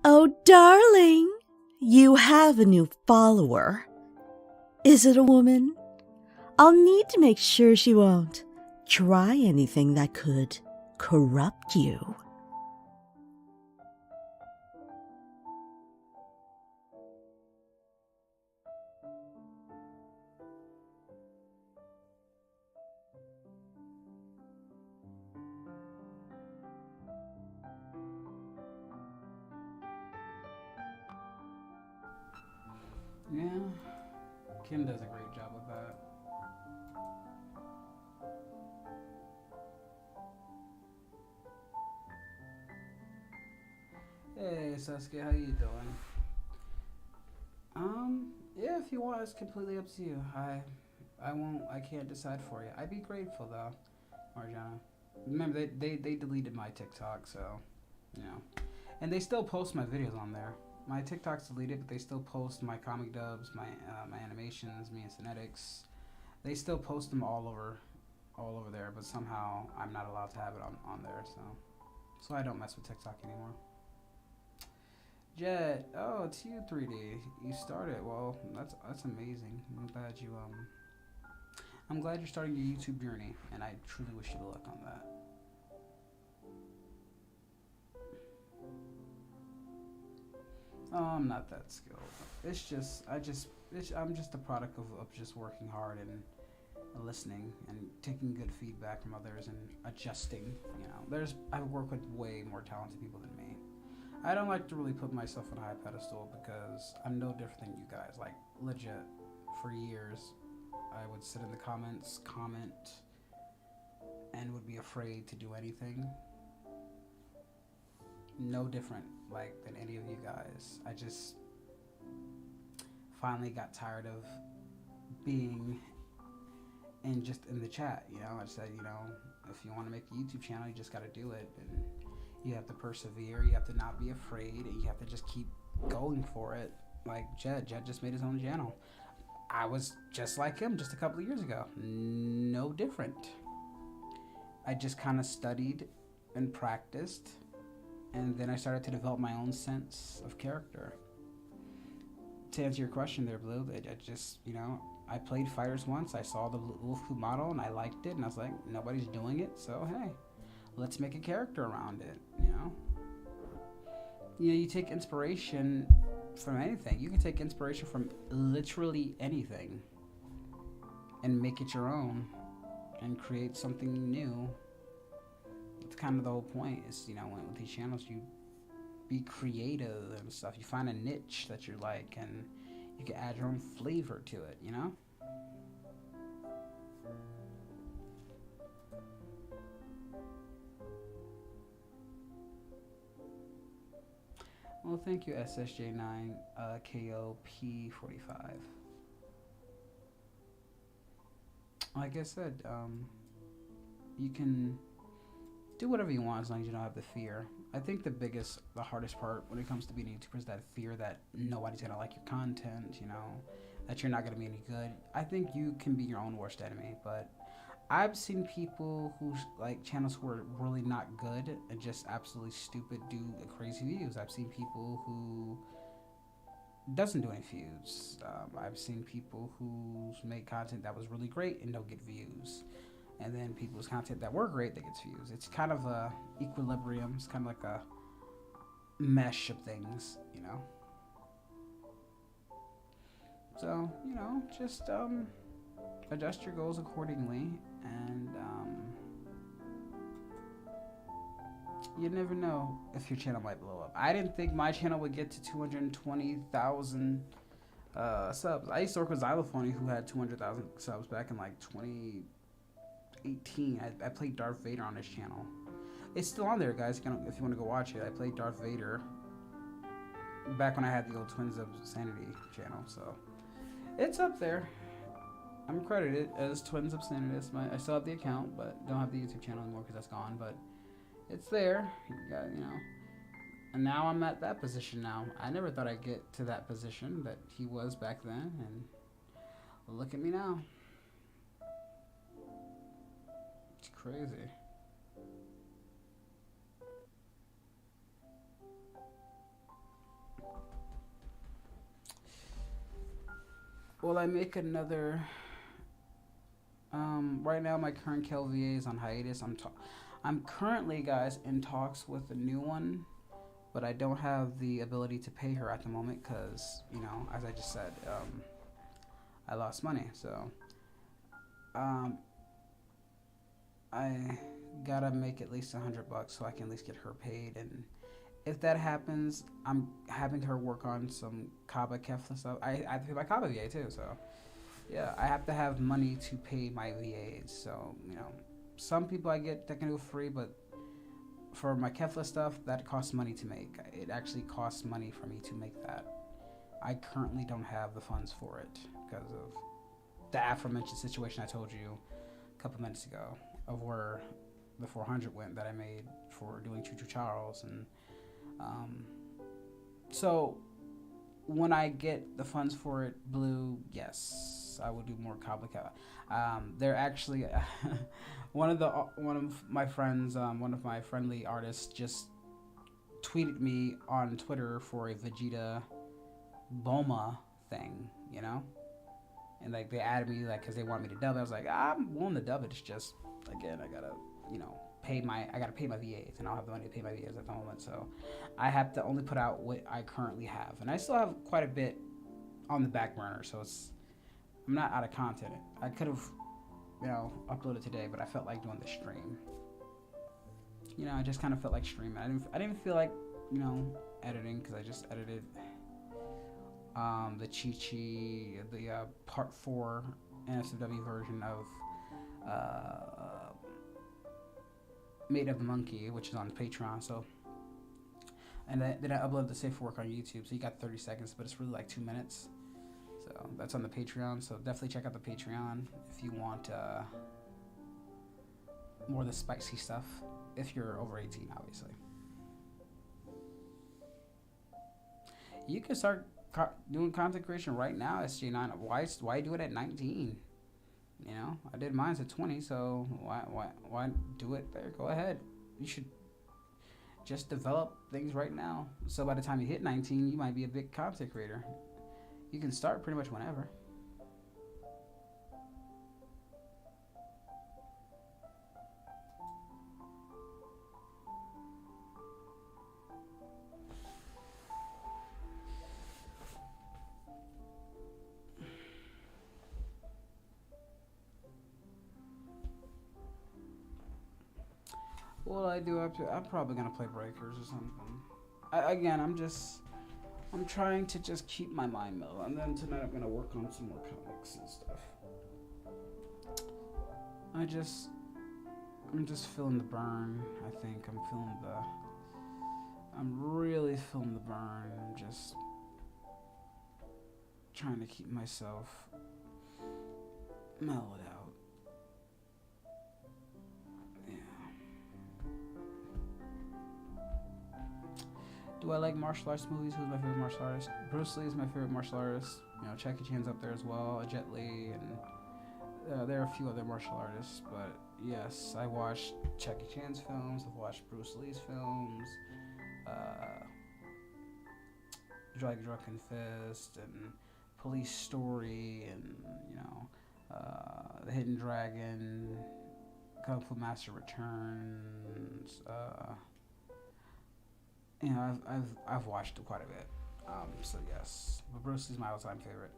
B: Oh, darling, you have a new follower. Is it a woman? I'll need to make sure she won't try anything that could corrupt you.
A: Yeah, Kim does a great job with that. Hey Saskia, how you doing? Yeah, if you want, it's completely up to you. I can't decide for you. I'd be grateful though, Marjana. Remember, they deleted my TikTok, so, you know. And they still post my videos on there. My TikTok's deleted, but they still post my comic dubs, my animations, me and Cinetics. They still post them all over there, but somehow I'm not allowed to have it on there, so I don't mess with TikTok anymore. Jet, oh, it's you, 3D. You started. Well, that's amazing. I'm glad you're starting your YouTube journey, and I truly wish you the luck on that. Oh, I'm not that skilled. It's just I'm just a product of just working hard and listening and taking good feedback from others and adjusting. You know, I work with way more talented people than me. I don't like to really put myself on a high pedestal because I'm no different than you guys. Like, legit, for years, I would sit in the comments, comment, and would be afraid to do anything. No different, like, than any of you guys. I just finally got tired of being in the chat, you know. I said, you know, if you want to make a YouTube channel, you just got to do it, and you have to persevere, you have to not be afraid, and you have to just keep going for it. Like Jed just made his own channel. I was just like him just a couple of years ago. No different. I just kind of studied and practiced, and then I started to develop my own sense of character. To answer your question there, Blue, I just, you know, I played Fighters once, I saw the Wolfoo model, and I liked it, and I was like, nobody's doing it, so hey, let's make a character around it, you know? You know, you take inspiration from anything. You can take inspiration from literally anything and make it your own and create something new. That's kind of the whole point is, you know, with these channels, you be creative and stuff. You find a niche that you like and you can add your own flavor to it, you know? Well, thank you, SSJ9 KOP45. Like I said, you can do whatever you want as long as you don't have the fear. I think the hardest part when it comes to being a YouTuber is that fear that nobody's gonna like your content, you know, that you're not gonna be any good. I think you can be your own worst enemy, but I've seen people who like channels who are really not good and just absolutely stupid do crazy views. I've seen people who doesn't do any views. I've seen people who make content that was really great and don't get views, and then people's content that were great that gets views. It's kind of a equilibrium. It's kind of like a mesh of things, you know. So, you know, just adjust your goals accordingly, and you never know if your channel might blow up. I didn't think my channel would get to 220,000 subs. I used to work with Xylophony, who had 200,000 subs back in like 2018. I played Darth Vader on his channel. It's still on there, guys, if you want to go watch it. I played Darth Vader back when I had the old Twins of Sanity channel, so it's up there. I'm credited as Twins of Sanity. I still have the account, but don't have the YouTube channel anymore because that's gone, but it's there. You got, you know. And now I'm at that position now. I never thought I'd get to that position that he was back then, and look at me now. It's crazy. Will I make another? Right now my current KLVA is on hiatus. I'm currently, guys, in talks with a new one, but I don't have the ability to pay her at the moment because, you know, as I just said, I lost money. So I gotta make at least $100 so I can at least get her paid, and if that happens, I'm having her work on some Kaba Kefla stuff. I have to pay my Kaba VA too, so yeah, I have to have money to pay my VAs. So, you know, some people I get that can do it free, but for my Kefla stuff, that costs money to make. It actually costs money for me to make that. I currently don't have the funds for it because of the aforementioned situation I told you a couple minutes ago of where the 400 went that I made for doing Choo Choo Charles. And so when I get the funds for it, Blue, yes, I will do more Kabaka. They're actually one of my friends, one of my friendly artists, just tweeted me on Twitter for a Vegeta Bulma thing, you know, and like they added me like because they want me to dub it. I was like, I'm willing to dub it. It's just, again, I gotta, you know, pay my VAs, and I don't have the money to pay my VAs at the moment, so I have to only put out what I currently have, and I still have quite a bit on the back burner, so I'm not out of content. I could have, you know, uploaded today, but I felt like doing the stream. You know, I just kind of felt like streaming. I didn't feel like, you know, editing, because I just edited the Chi-Chi, the part 4 NSFW version of Made of the Monkey, which is on Patreon. So, and then I uploaded the safe work on YouTube, so you got 30 seconds, but it's really like 2 minutes. So that's on the Patreon. So definitely check out the Patreon if you want more of the spicy stuff. If you're over 18, obviously. You can start doing content creation right now, SJ9. Why do it at 19? You know, I did mine at 20, so why do it there? Go ahead. You should just develop things right now. So by the time you hit 19, you might be a big content creator. You can start pretty much whenever. Well, I'm probably gonna play Breakers or something. I'm trying to just keep my mind mellow, and then tonight I'm gonna work on some more comics and stuff. I'm just feeling the burn. I think I'm really feeling the burn. I'm just trying to keep myself mellowed out. Do I like martial arts movies? Who's my favorite martial artist? Bruce Lee is my favorite martial artist. You know, Jackie Chan's up there as well, Jet Li, and there are a few other martial artists. But yes, I watched Jackie Chan's films. I've watched Bruce Lee's films. like Drunken Fist and Police Story and The Hidden Dragon, Kung Fu Master Returns. I've watched it quite a bit. So yes, but Bruce is my all-time favorite.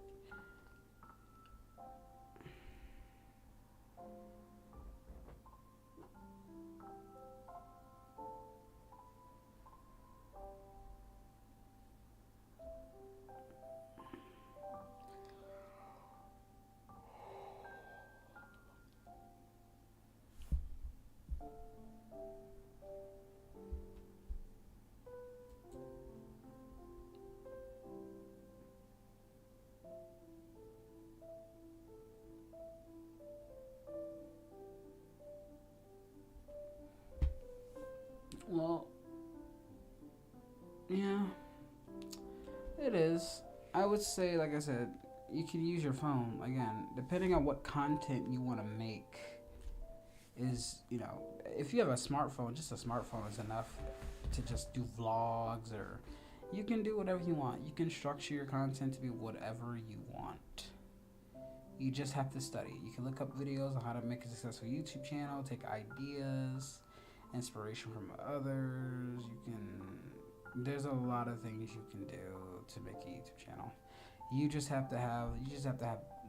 A: Well, yeah, it is. I would say, like I said, you can use your phone again, depending on what content you want to make. If you have a smartphone, just a smartphone is enough to just do vlogs, or you can do whatever you want. You can structure your content to be whatever you want. You just have to study. You can look up videos on how to make a successful YouTube channel, take ideas, inspiration from others. There's a lot of things you can do to make a YouTube channel. You just have to have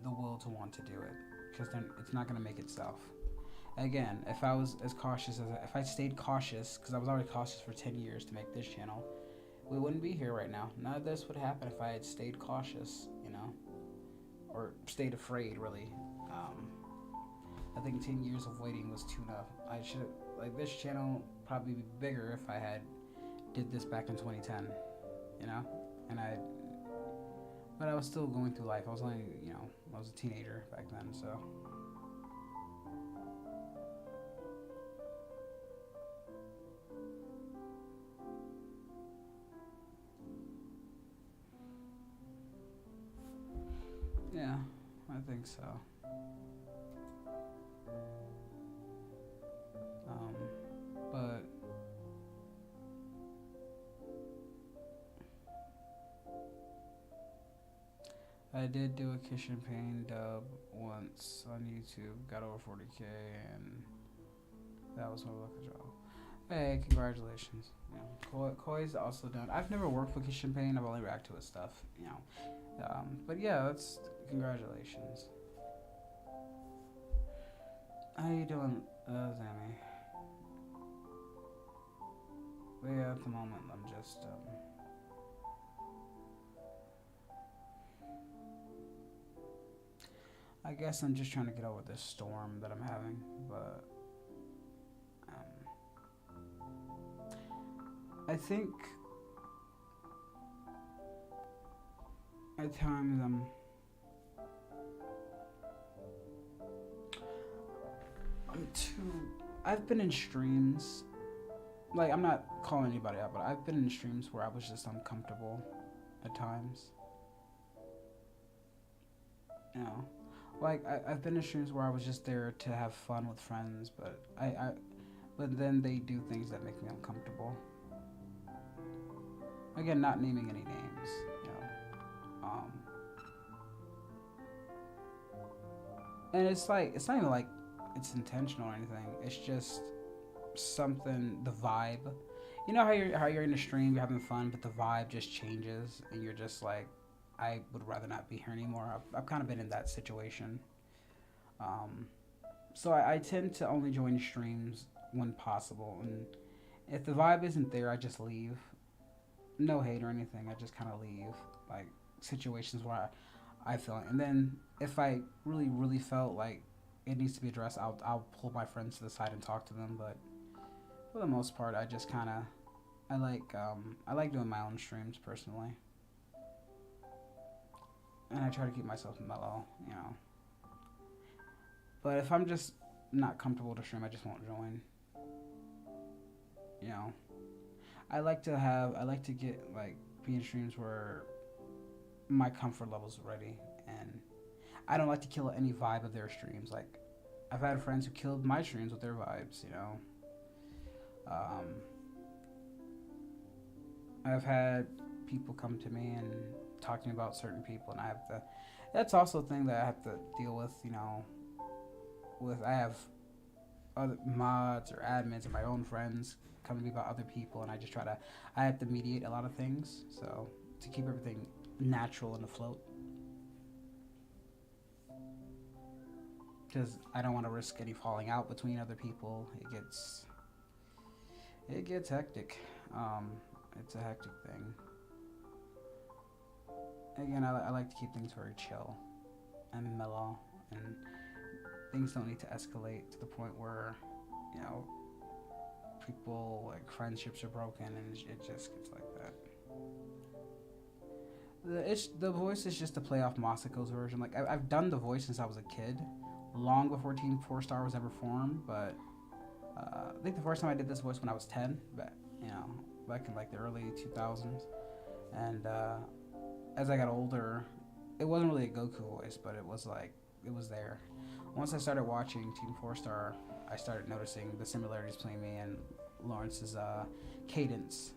A: the will to want to do it, because then it's not going to make itself. Again, if I was as cautious if I stayed cautious, because I was already cautious for 10 years to make this channel, we wouldn't be here right now. None of this would happen if I had stayed cautious, or stayed afraid, really. I think 10 years of waiting was too enough. I should, this channel probably be bigger if I had did this back in 2010, but I was still going through life. I was only, I was a teenager back then, so. Yeah, I think so. But I did do a Kiss and Pain dub once on YouTube, got over 40K, and that was my lucky job. Hey, congratulations. Koi's also done. I've never worked with Kiss and Pain, I've only reacted to his stuff, but yeah, that's congratulations. How you doing, Zammy? But yeah, at the moment, I'm just, I guess I'm just trying to get over this storm that I'm having, but, I think at times I've been in streams, I'm not calling anybody out, but I've been in streams where I was just uncomfortable at times. I've been in streams where I was just there to have fun with friends, but but then they do things that make me uncomfortable. Again, not naming any names, and it's not even it's intentional or anything. It's just something, the vibe. How you're in a stream, you're having fun, but the vibe just changes, and you're just like, I would rather not be here anymore. I've kind of been in that situation. So I tend to only join streams when possible, and if the vibe isn't there, I just leave. No hate or anything. I just kind of leave, situations where I feel it. And then if I really, really felt like it needs to be addressed, I'll pull my friends to the side and talk to them. But for the most part, I just kind of, I like doing my own streams personally. And I try to keep myself mellow, But if I'm just not comfortable to stream, I just won't join. I like to get be in streams where my comfort level's ready, and I don't like to kill any vibe of their streams. I've had friends who killed my streams with their vibes, I've had people come to me and talk to me about certain people, and I have to. That's also a thing that I have to deal with. You know, I have other mods or admins and my own friends come to me about other people, and I have to mediate a lot of things, so to keep everything natural and afloat, because I don't want to risk any falling out between other people. It gets hectic. It's a hectic thing. Again, I like to keep things very chill and mellow, and things don't need to escalate to the point where, you know, people, like, friendships are broken, and it just gets like that. The voice is just to play off Masako's version. Like, I've done the voice since I was a kid, long before Team 4-Star was ever formed, but I think the first time I did this voice when I was 10, but, you know, back in, like, the early 2000s, and as I got older, it wasn't really a Goku voice, but it was there. Once I started watching Team 4-Star, I started noticing the similarities between me and Lawrence's cadence.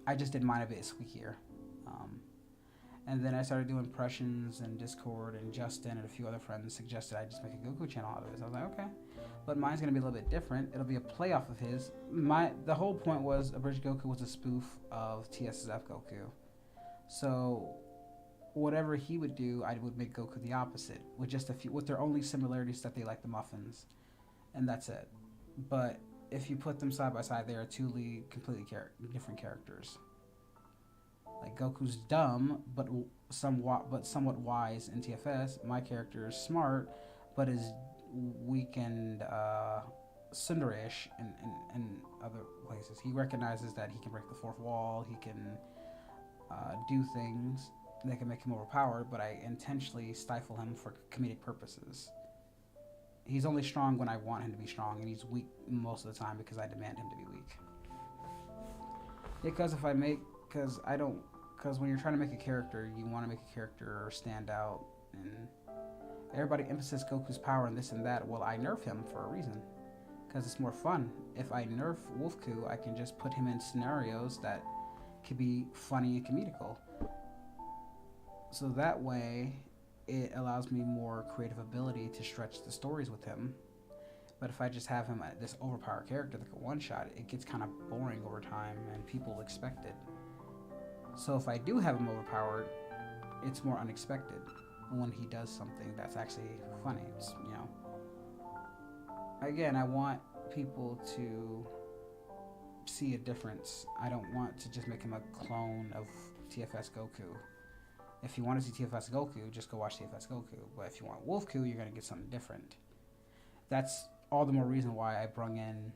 A: I just did mine a bit squeakier. And then I started doing impressions, and Discord and Justin and a few other friends suggested I just make a Goku channel out of it. So I was like, okay. But mine's going to be a little bit different. It'll be a playoff of his. The whole point was Abridged Goku was a spoof of TSSF Goku. So whatever he would do, I would make Goku the opposite, with just with their only similarities that they like the muffins, and that's it. But if you put them side by side, they are two completely different characters. Like, Goku's dumb, but somewhat wise in TFS. My character is smart, but is weak and tsundere-ish in other places. He recognizes that he can break the fourth wall. He can do things that can make him overpowered, but I intentionally stifle him for comedic purposes. He's only strong when I want him to be strong, and he's weak most of the time because I demand him to be weak. Because when you're trying to make a character, you want to make a character stand out, and everybody emphasizes Goku's power and this and that. Well, I nerf him for a reason, because it's more fun. If I nerf Wolfku, I can just put him in scenarios that could be funny and comedical. So that way, it allows me more creative ability to stretch the stories with him. But if I just have him this overpowered character like a one-shot, it gets kind of boring over time, and people expect it. So if I do have him overpowered, it's more unexpected when he does something that's actually funny. It's, you know, again, I want people to see a difference. I don't want to just make him a clone of TFS Goku. If you want to see TFS Goku, just go watch TFS Goku. But if you want Wolfku, you're going to get something different. That's all the more reason why I brung in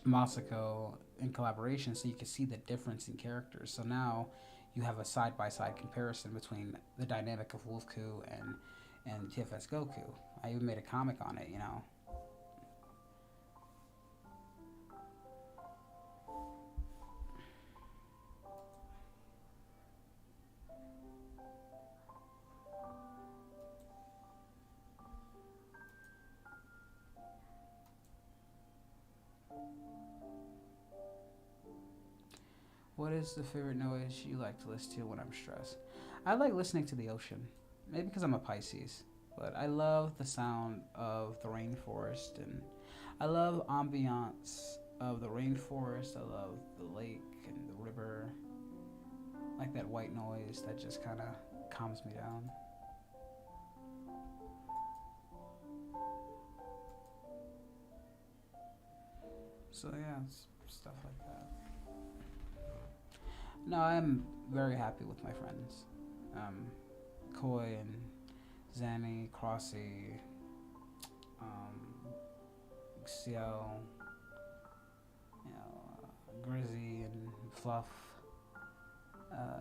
A: Masako in collaboration, so you can see the difference in characters. So now you have a side-by-side comparison between the dynamic of Wolfku and TFS Goku. I even made a comic on it, you know. What is the favorite noise you like to listen to when I'm stressed? I like listening to the ocean. Maybe because I'm a Pisces. But I love the sound of the rainforest. And I love ambiance of the rainforest. I love the lake and the river. I like that white noise that just kind of calms me down. So yeah, it's stuff like that. No, I'm very happy with my friends. Koi and Zanny, Crossy, Xiao, you know, Grizzy and Fluff,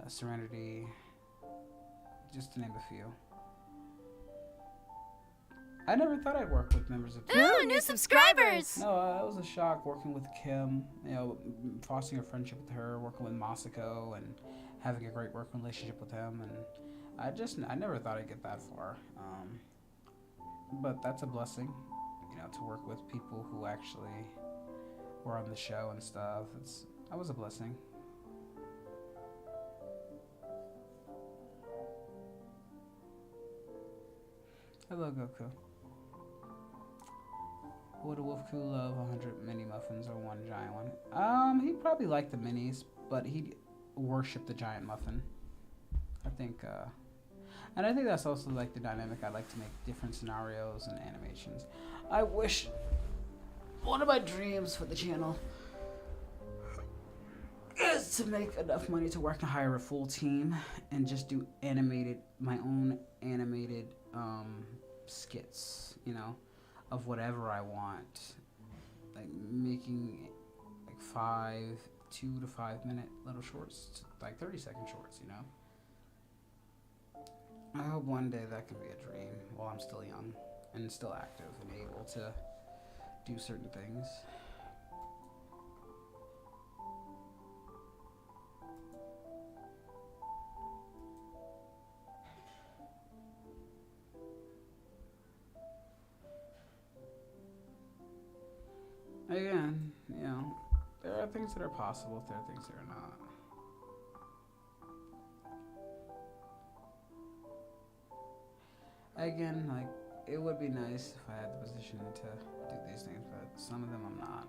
A: Serenity, just to name a few. I never thought I'd work with members of Team.
C: Ooh, new subscribers!
A: No, it was a shock working with Kim, you know, fostering a friendship with her, working with Masako, and having a great working relationship with him. And I never thought I'd get that far. But that's a blessing, you know, to work with people who actually were on the show and stuff. That was a blessing. Hello, Goku. Would a Wolf Crew love 100 mini muffins or one giant one? He'd probably like the minis, but he'd worship the giant muffin. I think, and I think that's also like the dynamic. I like to make different scenarios and animations. I wish one of my dreams for the channel is to make enough money to work and hire a full team and just do my own animated skits, you know, of whatever I want, like making like 2 to 5 minute little shorts, like 30-second shorts, you know. I hope one day that can be a dream while I'm still young and still active and able to do certain things. Again, you know, there are things that are possible, there are things that are not. Again, like, it would be nice if I had the position to do these things, but some of them I'm not.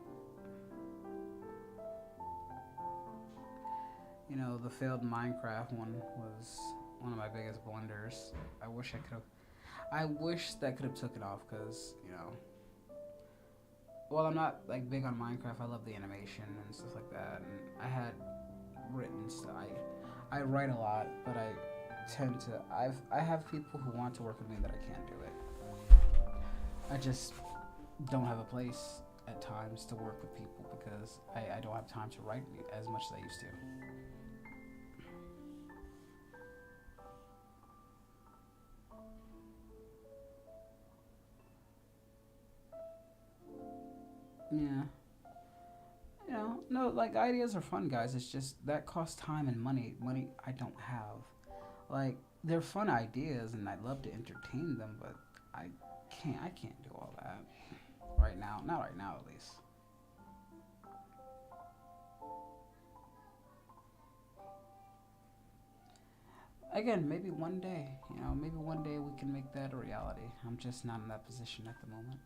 A: You know, the failed Minecraft one was one of my biggest blunders. I wish that could have took it off, because, you know, well, I'm not like big on Minecraft. I love the animation and stuff like that, and I had written stuff. I write a lot, but I tend to I have people who want to work with me that I can't do it. I just don't have a place at times to work with people because I don't have time to write as much as I used to. Yeah. You know, no, like, ideas are fun, guys. It's just that costs time and money. Money I don't have. Like, they're fun ideas and I'd love to entertain them, but I can't do all that right now. Not right now, at least. Again, maybe one day, you know, maybe one day we can make that a reality. I'm just not in that position at the moment.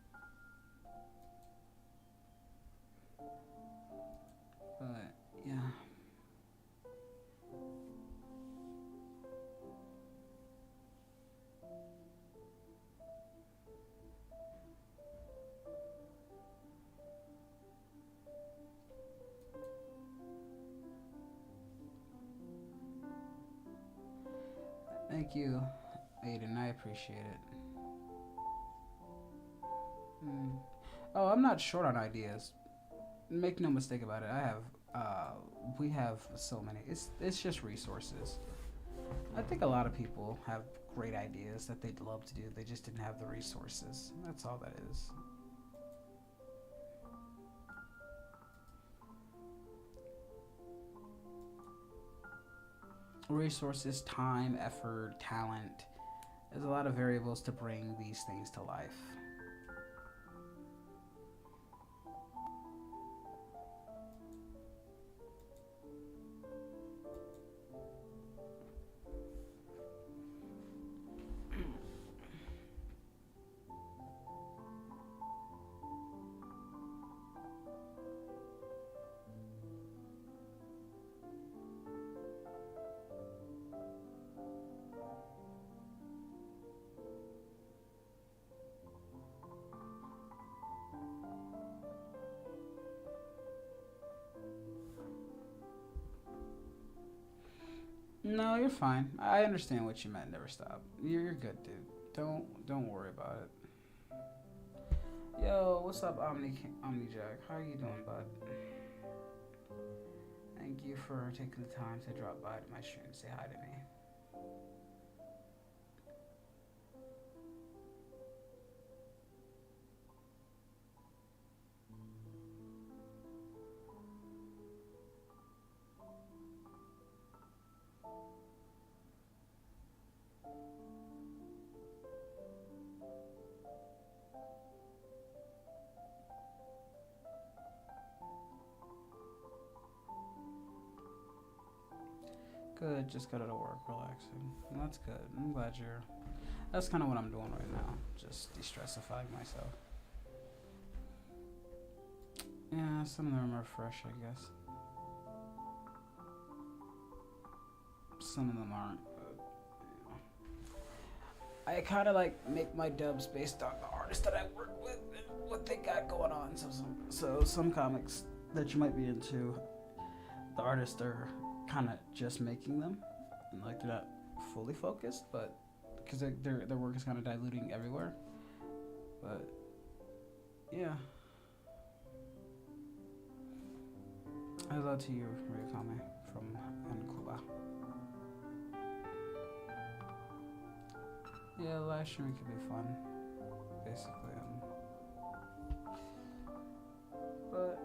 A: But yeah. Thank you, Aiden. I appreciate it. Oh, I'm not short on ideas. Make no mistake about it. We have so many. It's just resources. I think a lot of people have great ideas that they'd love to do. They just didn't have the resources. That's all that is. Resources, time, effort, talent. There's a lot of variables to bring these things to life. No, you're fine. I understand what you meant. Never stop. You're good, dude. Don't worry about it. Yo, what's up, OmniJack? How are you doing, bud? Thank you for taking the time to drop by to my stream and say hi to me. Good, just got out of work, relaxing. Well, that's good. I'm glad you're. That's kind of what I'm doing right now. Just de-stressifying myself. Yeah, some of them are fresh, I guess. Some of them aren't. But, I kind of like make my dubs based on the artists that I work with and what they got going on. So some comics that you might be into, the artists are kind of just making them, and like they're not fully focused, but because their work is kind of diluting everywhere. But yeah. Hello to you, Ryukame from Cuba. Yeah, live streaming could be fun, basically. But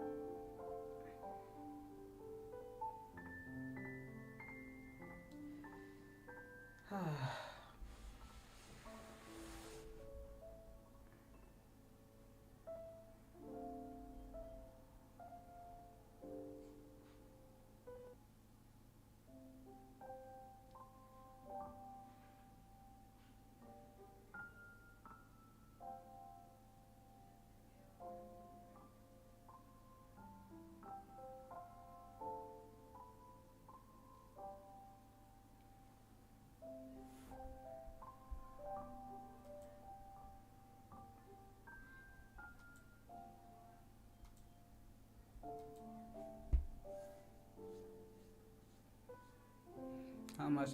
A: how much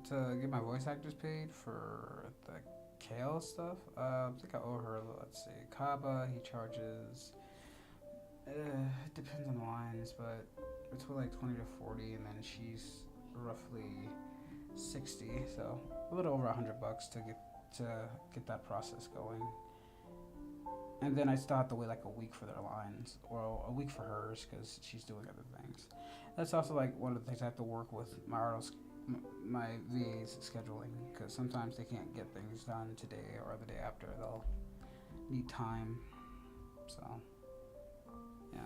A: to get my voice actors paid for the Kale stuff? I think I owe her. Let's see, Kaba. He charges. It depends on the lines, but between like 20 to 40, and then she's roughly 60. So a little over $100 to get that process going. And then I still have to wait like a week for their lines, or a week for hers, because she's doing other things. That's also like one of the things I have to work with my artists, my VA's scheduling, because sometimes they can't get things done today or the day after. They'll need time. So, yeah.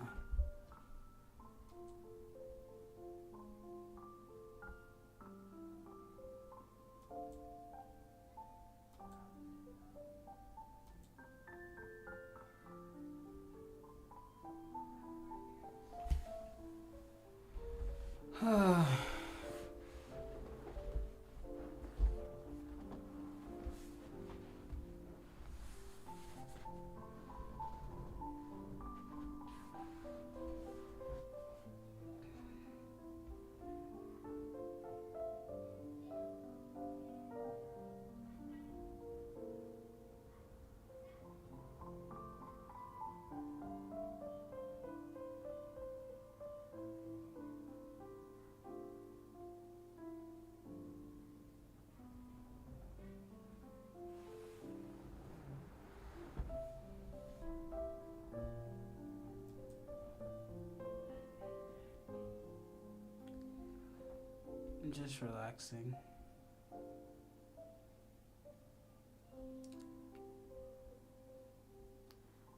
A: Just relaxing.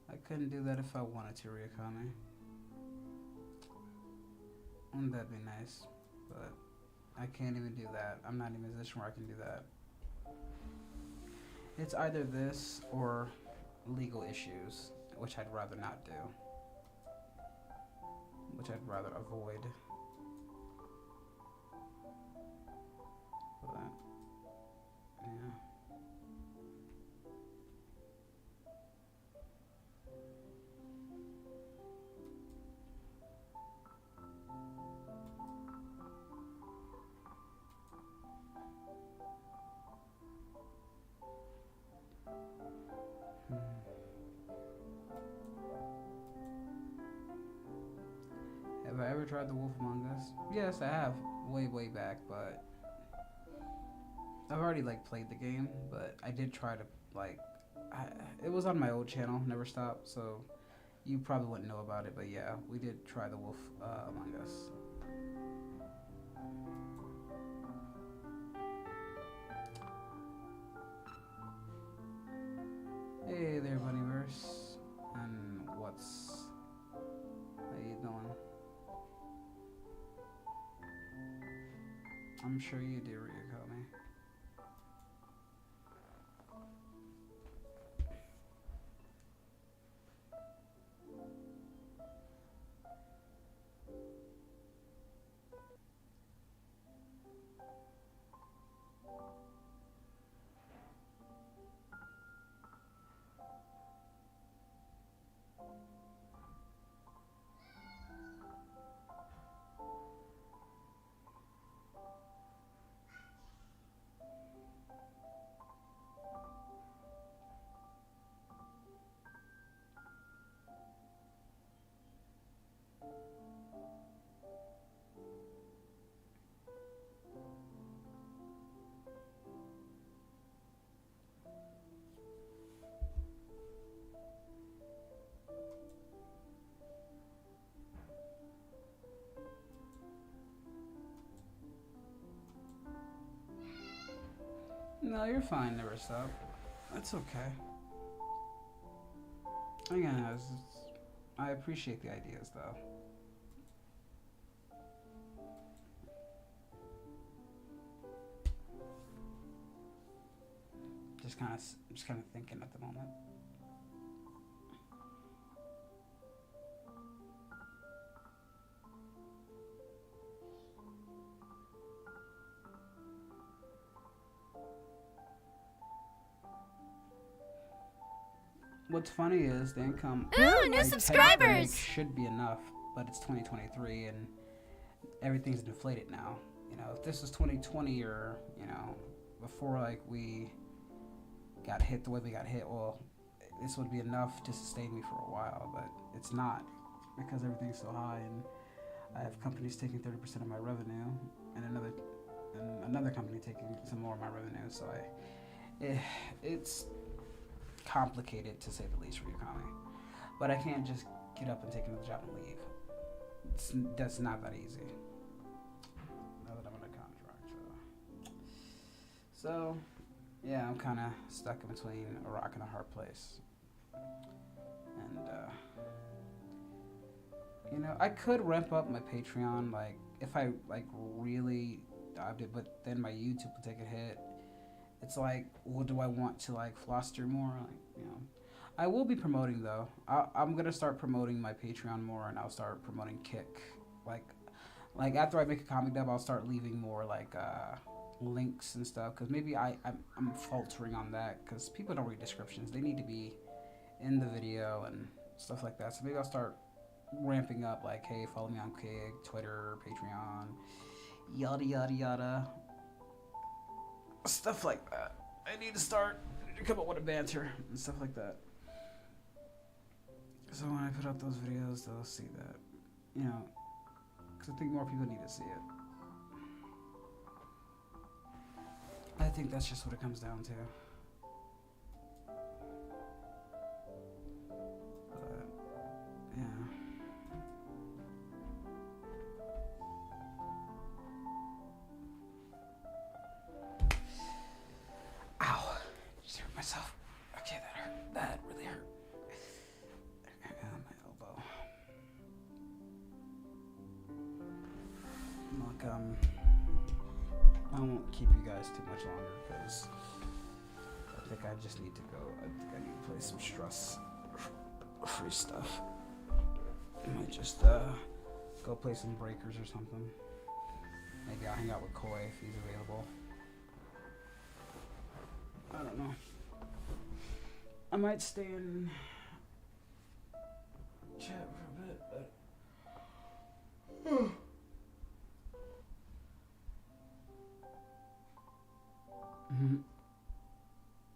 A: I couldn't do that if I wanted to, Ryukame. Wouldn't that be nice? But I can't even do that. I'm not in a position where I can do that. It's either this or legal issues, which I'd rather not do. Which I'd rather avoid. But, yeah. Have I ever tried The Wolf Among Us? Yes, I have. Way back, but I've already like played the game, but I did try to like it was on my old channel, Never Stop, so you probably wouldn't know about it, but yeah, we did try The Wolf Among Us. Hey there, Bunnyverse. And how you doing? I'm sure you do, Ryukami. No, you're fine, never stop. That's okay. Again, I appreciate the ideas though. Just kind of thinking at the moment. What's funny is the income
C: New subscribers!
A: Should be enough, but it's 2023 and everything's inflated now. You know, if this was 2020 or, you know, before like we got hit the way we got hit, well, this would be enough to sustain me for a while, but it's not because everything's so high and I have companies taking 30% of my revenue and another company taking some more of my revenue, so it's complicated to say the least for the economy. But I can't just get up and take another job and leave. That's not that easy. Now that I'm under contract, so yeah, I'm kind of stuck in between a rock and a hard place. And you know, I could ramp up my Patreon, like if I like really dived it, but then my YouTube would take a hit. It's like, what do I want to like foster more? Like, you know, I will be promoting though. I'm gonna start promoting my Patreon more, and I'll start promoting Kick. Like after I make a comic dub, I'll start leaving more like links and stuff. Cause maybe I'm faltering on that. Cause people don't read descriptions. They need to be in the video and stuff like that. So maybe I'll start ramping up. Like, hey, follow me on Kick, Twitter, Patreon, yada yada yada. Stuff like that. I need to come up with a banter and stuff like that. So when I put out those videos, they'll see that, you know, because I think more people need to see it. I think that's just what it comes down to. But, yeah. Ow. Just hurt myself. Okay, that hurt. That really hurt. My elbow. Look, I won't keep you guys too much longer because I think I just need to go. I think I need to play some stress-free stuff. I might just go play some breakers or something. Maybe I'll hang out with Koi if he's available. I don't know. I might stay in chat for a bit, but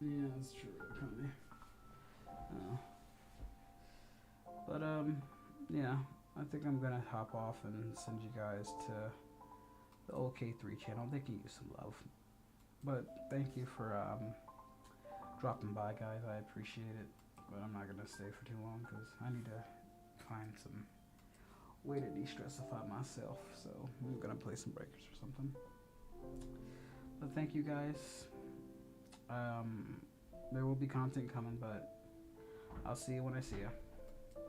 A: yeah, that's true. Economy. But yeah, I think I'm gonna hop off and send you guys to the OK3 channel. They can use some love. But thank you for dropping by, guys. I appreciate it. But I'm not gonna stay for too long because I need to find some way to de-stressify myself. So I'm gonna play some breakers or something. But thank you, guys. There will be content coming, but I'll see you when I see you.